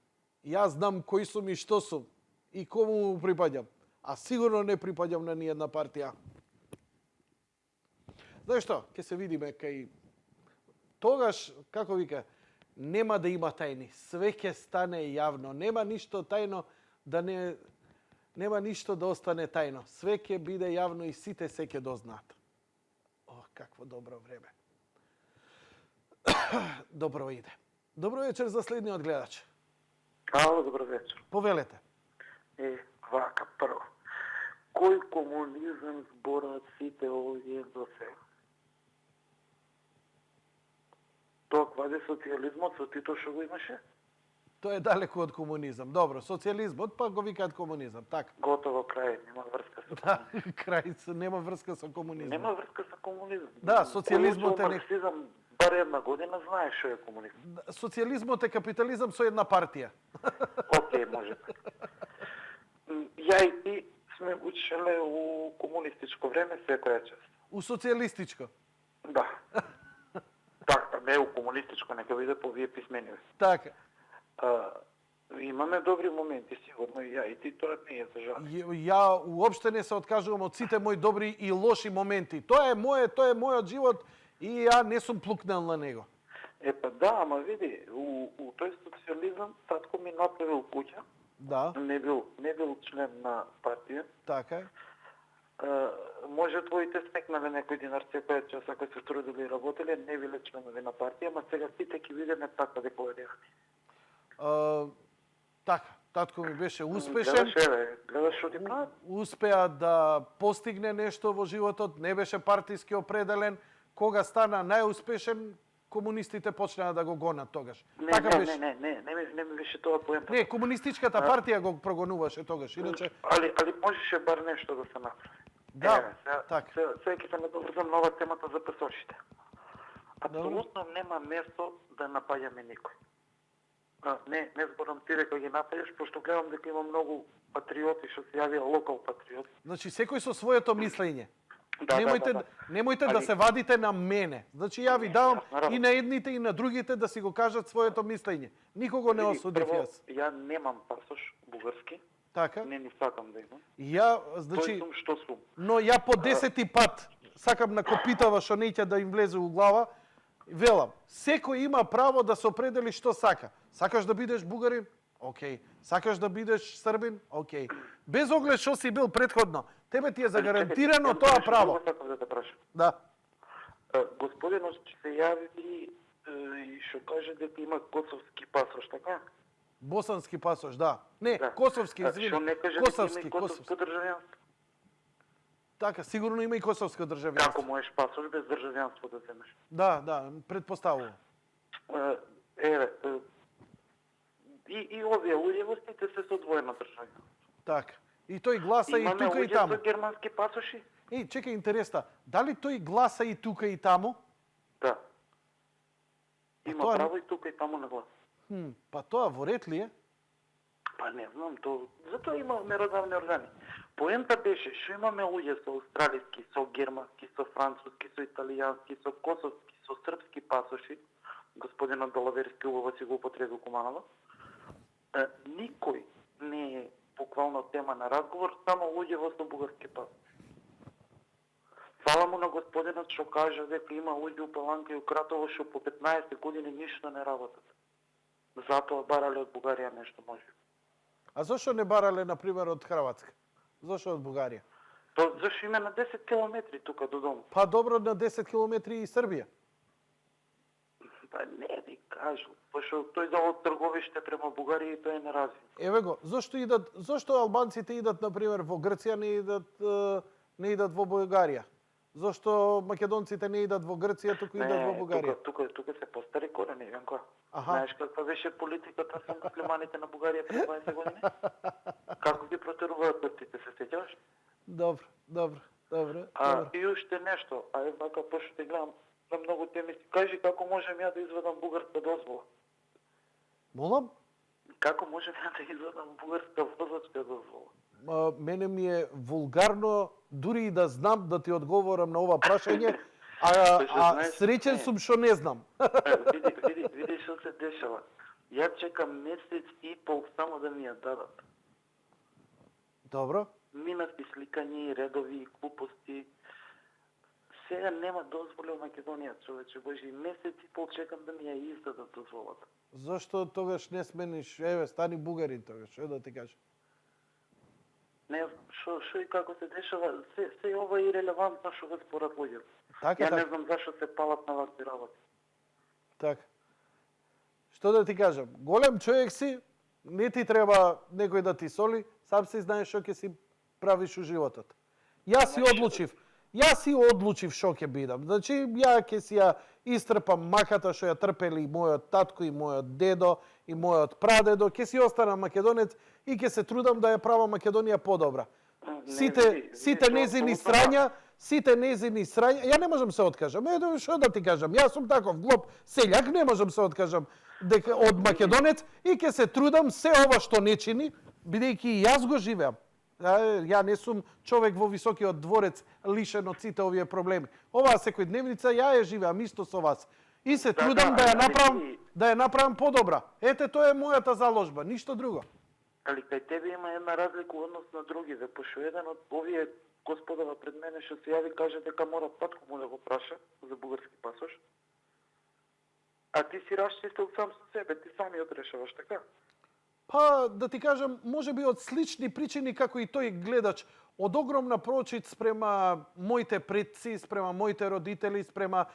Јас знам кој сум и што сум и кому му припаѓам. А сигурно не припаѓам на ниједна партија. Знаеш што? Ке се видиме кај... Тогаш, како вика, нема да има тајни. Све ќе стане јавно. Нема ништо тајно да не... Нема ништо да остане тајно. Све ќе биде јавно и сите се ќе дознаат. О, какво добро време. Добро иде. Добро вечер за следниот гледач. Ало, добро вечер. Повелете. Вака, прво. Кој комунизам зборат сите овие до сега? Тоа кваде социјализмот со Тито што го имаше? Тоа е далеко од комунизам. Добро, социјализмот па го викаат комунизам, така. Готово, крај, нема врска со комунизам. Крај, нема врска со комунизам. Нема врска со комунизам. Да, социјализмот е... Марксизам, бар една година знаеш што е комунизам. Социјализмот е капитализам со една партија. Океј, може. Ја и ти сме учеле у комунистичко време секоја част. У социјалистичко? Да. Така, не у комунистичко, нека биде по вие писмени. Така. Имаме добри моменти, сигурно и ја и ти, тоа не е за жал. Ја уопште не се откажувам од сите мои добри и лоши моменти. Тоа е мојот живот и ја не сум плукнал на него. Епа да, ама види, у тој социјализам татко ми направил куќа. Да. Не бил член на партија. Така е. Може твоите стекнале некој динар секоја час ако се трудили и работеле, не биле членови на партија, ама сега сите ќе видиме така декларирани. Така, татко ми беше успешен. Гледаш што ти прават? Успеа да постигне нешто во животот, не беше партиски определен. Кога стана најуспешен, комунистите почнаа да го гонат тогаш. Не ми беше тоа поента. Не, комунистичката партија го прогонуваше тогаш, иначе... Али можеше бар нешто да се направи. Да, така. Сега ќе се надоврзам на ова темата за песошите. Апсолутно нема место да напаѓаме никој. Не зборам ти дека ги напаѓаш, пошто гледам дека има многу патриоти што се јавија локал патриоти. Значи секој со своето мислење. Да, немојте да се вадите на мене. Значи ја ви давам и на едните и на другите да си го кажат своето мислење. Никого не осудив јас. Ја немам пасош бугарски. Така? Не ни сакам да имам. Ја, значи, тој сум што сум. Но ја по 10 пат сакам на копитава што неќе да им влезе у глава. Велам, секој има право да се определи што сака. Сакаш да бидеш бугарин? Океј. Сакаш да бидеш србин? Океј. Без оглед што си бил претходно. Тебе ти е загарантирано тоа право. Сакам да те прашам. Да. Господинот се јави и што каже дека има косовски пасош, така? Босански пасош, да. Не, косовски, извини. Што не каже дека има косовско државјанство? Така, сигурно има и косовско државјанство. Како можеш пасош без државјанство да земеш? Да, предпоставувам. Еве, и овие луѓе во сите се со двојно државјанство. Така. И тој гласа и тука и Имаме луѓе таму. со германски пасоши? Чекај, интересна. Дали тој гласа и тука и таму? Да. Има тоа... право и тука и таму на глас. Па тоа во ред ли е? Па не знам, затоа има меродавни органи. Поента беше што имаме луѓе со австралиски, со германски, со француски, со италијански, со косовски, со српски пасоши. Господинот Долаверски убаво си го употреби Куманова. Никој не е буквално тема на разговор, само луѓе во со бугарски пасоши. Фала му на господинот што кажа дека има луѓе у Паланка и у Кратово што по 15 години ништо не работат. Затоа барале од Бугарија нешто може. А зошто не барале, например, од Хрватска? Зошто од Бугарија? Зашто има на 10 километри тука до дом. Па добро, на 10 километри и Србија. Па не ви кажу, пошто тој завод трговиште према Бугарија и тој е неразвит. Еве го, зошто албанците идат, например, во Грција, не идат во Бугарија? Зошто македонците не идат во Грција, туку идат во Бугарија? Тука се постари корени, Јанко. Аха. Знаеш каква беше политиката со муслиманите на Бугарија пред 20 години? Како ги протеруваат турците, се сеќаваш? Добро. И уште нешто, е вака, пошто те гледам на многу теми, кажи како можем ја да извадам бугарска дозвола? Молам? Како можем ја да извадам бугарска возачка дозвола? Мене ми е вулгарно дури и да знам да ти одговорам на ова прашање, среќен сум што не знам. Види што се дешава. Ја чекам месец и пол само да ми ја дадат. Добро. Минати сликања и редови и глупости. Сега нема дозволи во Македонија, човече Божи. Месец и пол чекам да ми ја издадат дозволата. Зошто тогаш не смениш, стани бугарин тогаш, што да ти кажам? Не знам, што и како се дешава, се ова е ирелевантно што го спорат луѓето. Така. Не знам зашто се палат на вакви работи. Така. Што да ти кажам? Голем човек си, не ти треба некој да ти соли, сам си знаеш што ќе си правиш у животот. Јас си одлучив што ќе бидам. Значи, ја ќе си ја истрпам маката што ја трпели и мојот татко, и мојот дедо, и мојот прадедо, ќе си останам македонец и ќе се трудам да ја правам Македонија подобра. Сите незини срања, ја не можам се откажам. Што да ти кажам? Јас сум таков глуп селјак, не можам се откажам од македонец и ќе се трудам се ова што не чини, бидејќи и јас го живеам. Ја не сум човек во високиот дворец лишен од сите овие проблеми. Оваа секојдневница ја ја живеам исто со вас. И се трудам да ја направам подобра. Ете, тоа е мојата заложба, ништо друго. Али кај тебе има една разлика однос на другите, пошто еден од овие господава пред мене што се јави каже дека мора татко му да го праша за бугарски пасош. А ти си расчистил сам со себе, ти сами одрешаваш, така? Па, да ти кажам, може би од слични причини како и тој гледач, од огромна прочит спрема моите предци, спрема моите родители, спрема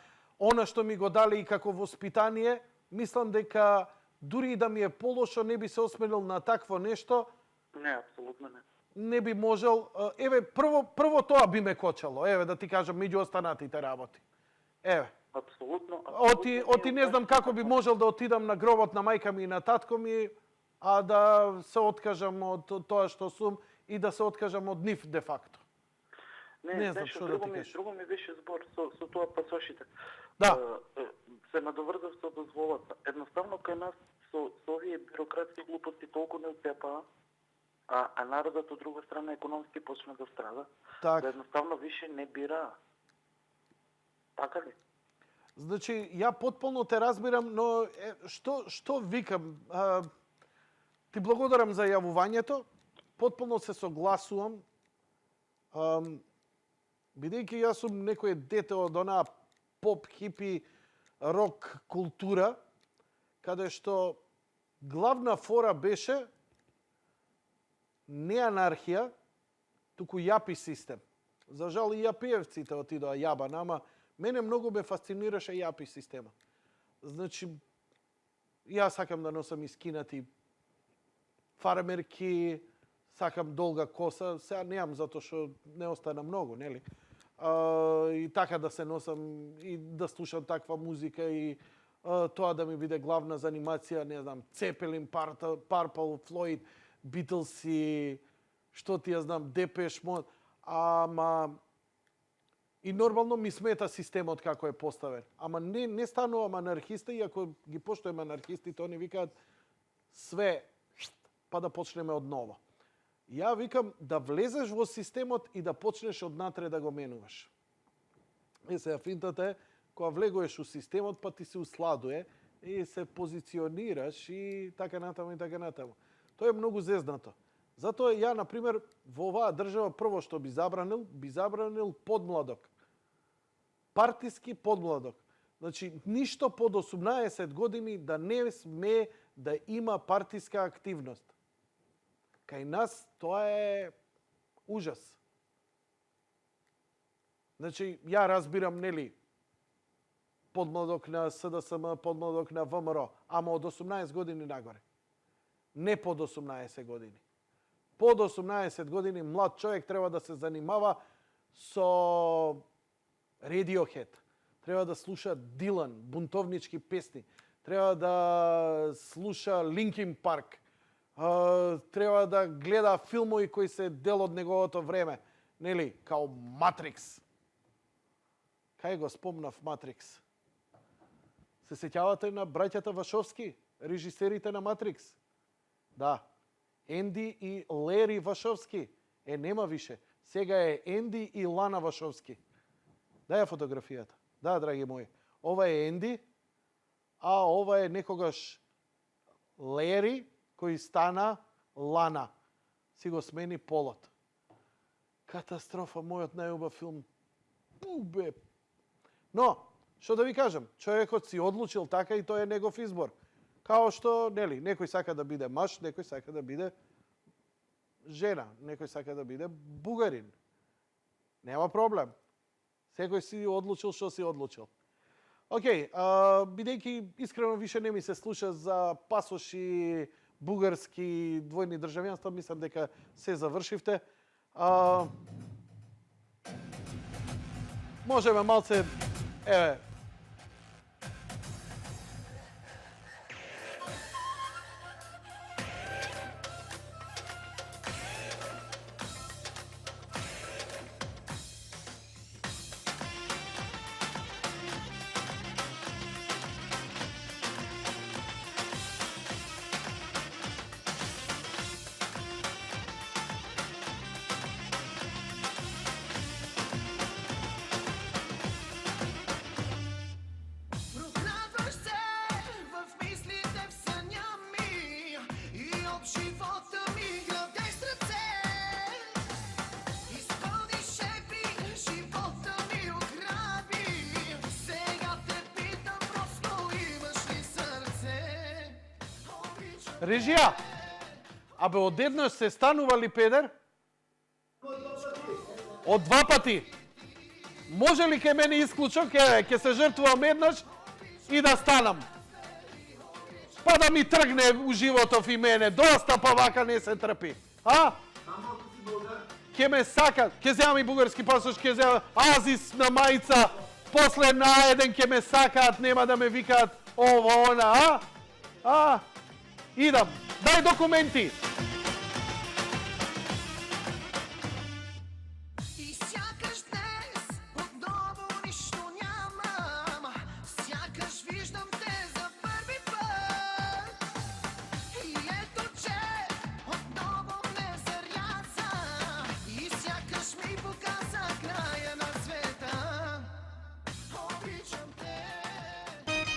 она што ми го дали и како воспитание, мислам дека дури и да ми е полошо, не би се осмелил на такво нешто. Не, апсолутно не. Не би можел, прво тоа би ме кочало, да ти кажам, меѓу останатите работи. Апсолутно. Оти не знам како би можел да отидам на гробот на мајка ми и на татко ми, а да се откажам од тоа што сум и да се откажам од нив де факто. Не знам што да ти кажам. Друго ми беше збор со тоа пасошите. Да. Се надоврзав со дозволата. Едноставно кај нас со овие бюрократски глупости толку не уцепаа, а народот од друга страна економски почна да страда. Да едноставно више не бира. Така ли? Значи, ја потполно те разбирам, но што викам? Ти благодарам за јавувањето. Потполно се согласувам. Бидејќи јас сум некој дете од онаа поп, хипи, рок култура, каде што главна фора беше не анархија, туку јапи систем. За жал и јапиевците отидоа јаба, ама мене многу ме фасцинираше јапи система. Значи, јас сакам да носам искинати фармерки сакам долга коса, сега немам затоа што не остана многу, нели? И така да се носам и да слушам таква музика и тоа да ми биде главна занимација, не знам, Цепелин, Purple, Floyd, Beatles и што ти ја знам, Depeche Mode, ама и нормално ми смета системот како е поставен. Ама не станувам анархиста, иако ги поштојам анархистите, они викаат све, па да почнеме од ново. Ја викам да влезеш во системот и да почнеш однатре да го менуваш. Сега финтата е, кога влегуваш у системот, па ти се усладуе и се позиционираш и така натаму и така натаму. Тоа е многу зезнато. Затоа ја, например, во оваа држава прво што би забранил подмладок. Партиски подмладок. Значи, ништо под 18 години да не смее да има партиска активност. Кај нас тоа е ужас. Значи, ја разбирам, нели, подмладок на СДСМ, подмладок на ВМРО, ама од 18 години нагоре. Не под 18 години. Под 18 години млад човек треба да се занимава со Radiohead. Треба да слуша Дилан, бунтовнички песни. Треба да слуша Linkin Park. Треба да гледа филмови кои се дел од неговото време. Нели, као Матрикс. Кај го спомнав Матрикс? Се сеќавате на браќата Вашовски, режисерите на Матрикс? Да. Енди и Лери Вашовски. Нема више. Сега е Енди и Лана Вашовски. Дај ја фотографијата. Да, драги мои. Ова е Енди, а ова е некогаш Лери, кој стана Лана. Си го смени полот. Катастрофа, мојот најубав филм. Бубе. Но, што да ви кажам, човекот си одлучил така и тоа е негов избор. Као што, нели, некој сака да биде маж, некој сака да биде жена, некој сака да биде бугарин. Нема проблем. Секој си одлучил што си одлучил. Океј, бидејќи искрено више не ми се слуша за пасоши бугарски двојни државјанства, мислам дека се завршивте. Можеме малце, еве, Прокрадваш се в мислите в съня ми и от живота ми градеш сърце. Изпълни шепи, живота ми ограби. Сега те питам просто, имаш ли сърце? режија. Абе, одеднаш се станува ли педер? Од два пати. Може ли ке мене исклучок, ке се жртвувам еднаш и да станам? Па да ми тргне у животов и мене. Доста, па вака не се трпи. А? Ке ме сакат, ке земам и бугарски пасош, ке земам Азис на мајца, после на еден ке ме сакаат, нема да ме викаат ова, она, а? Идам. Дај документи.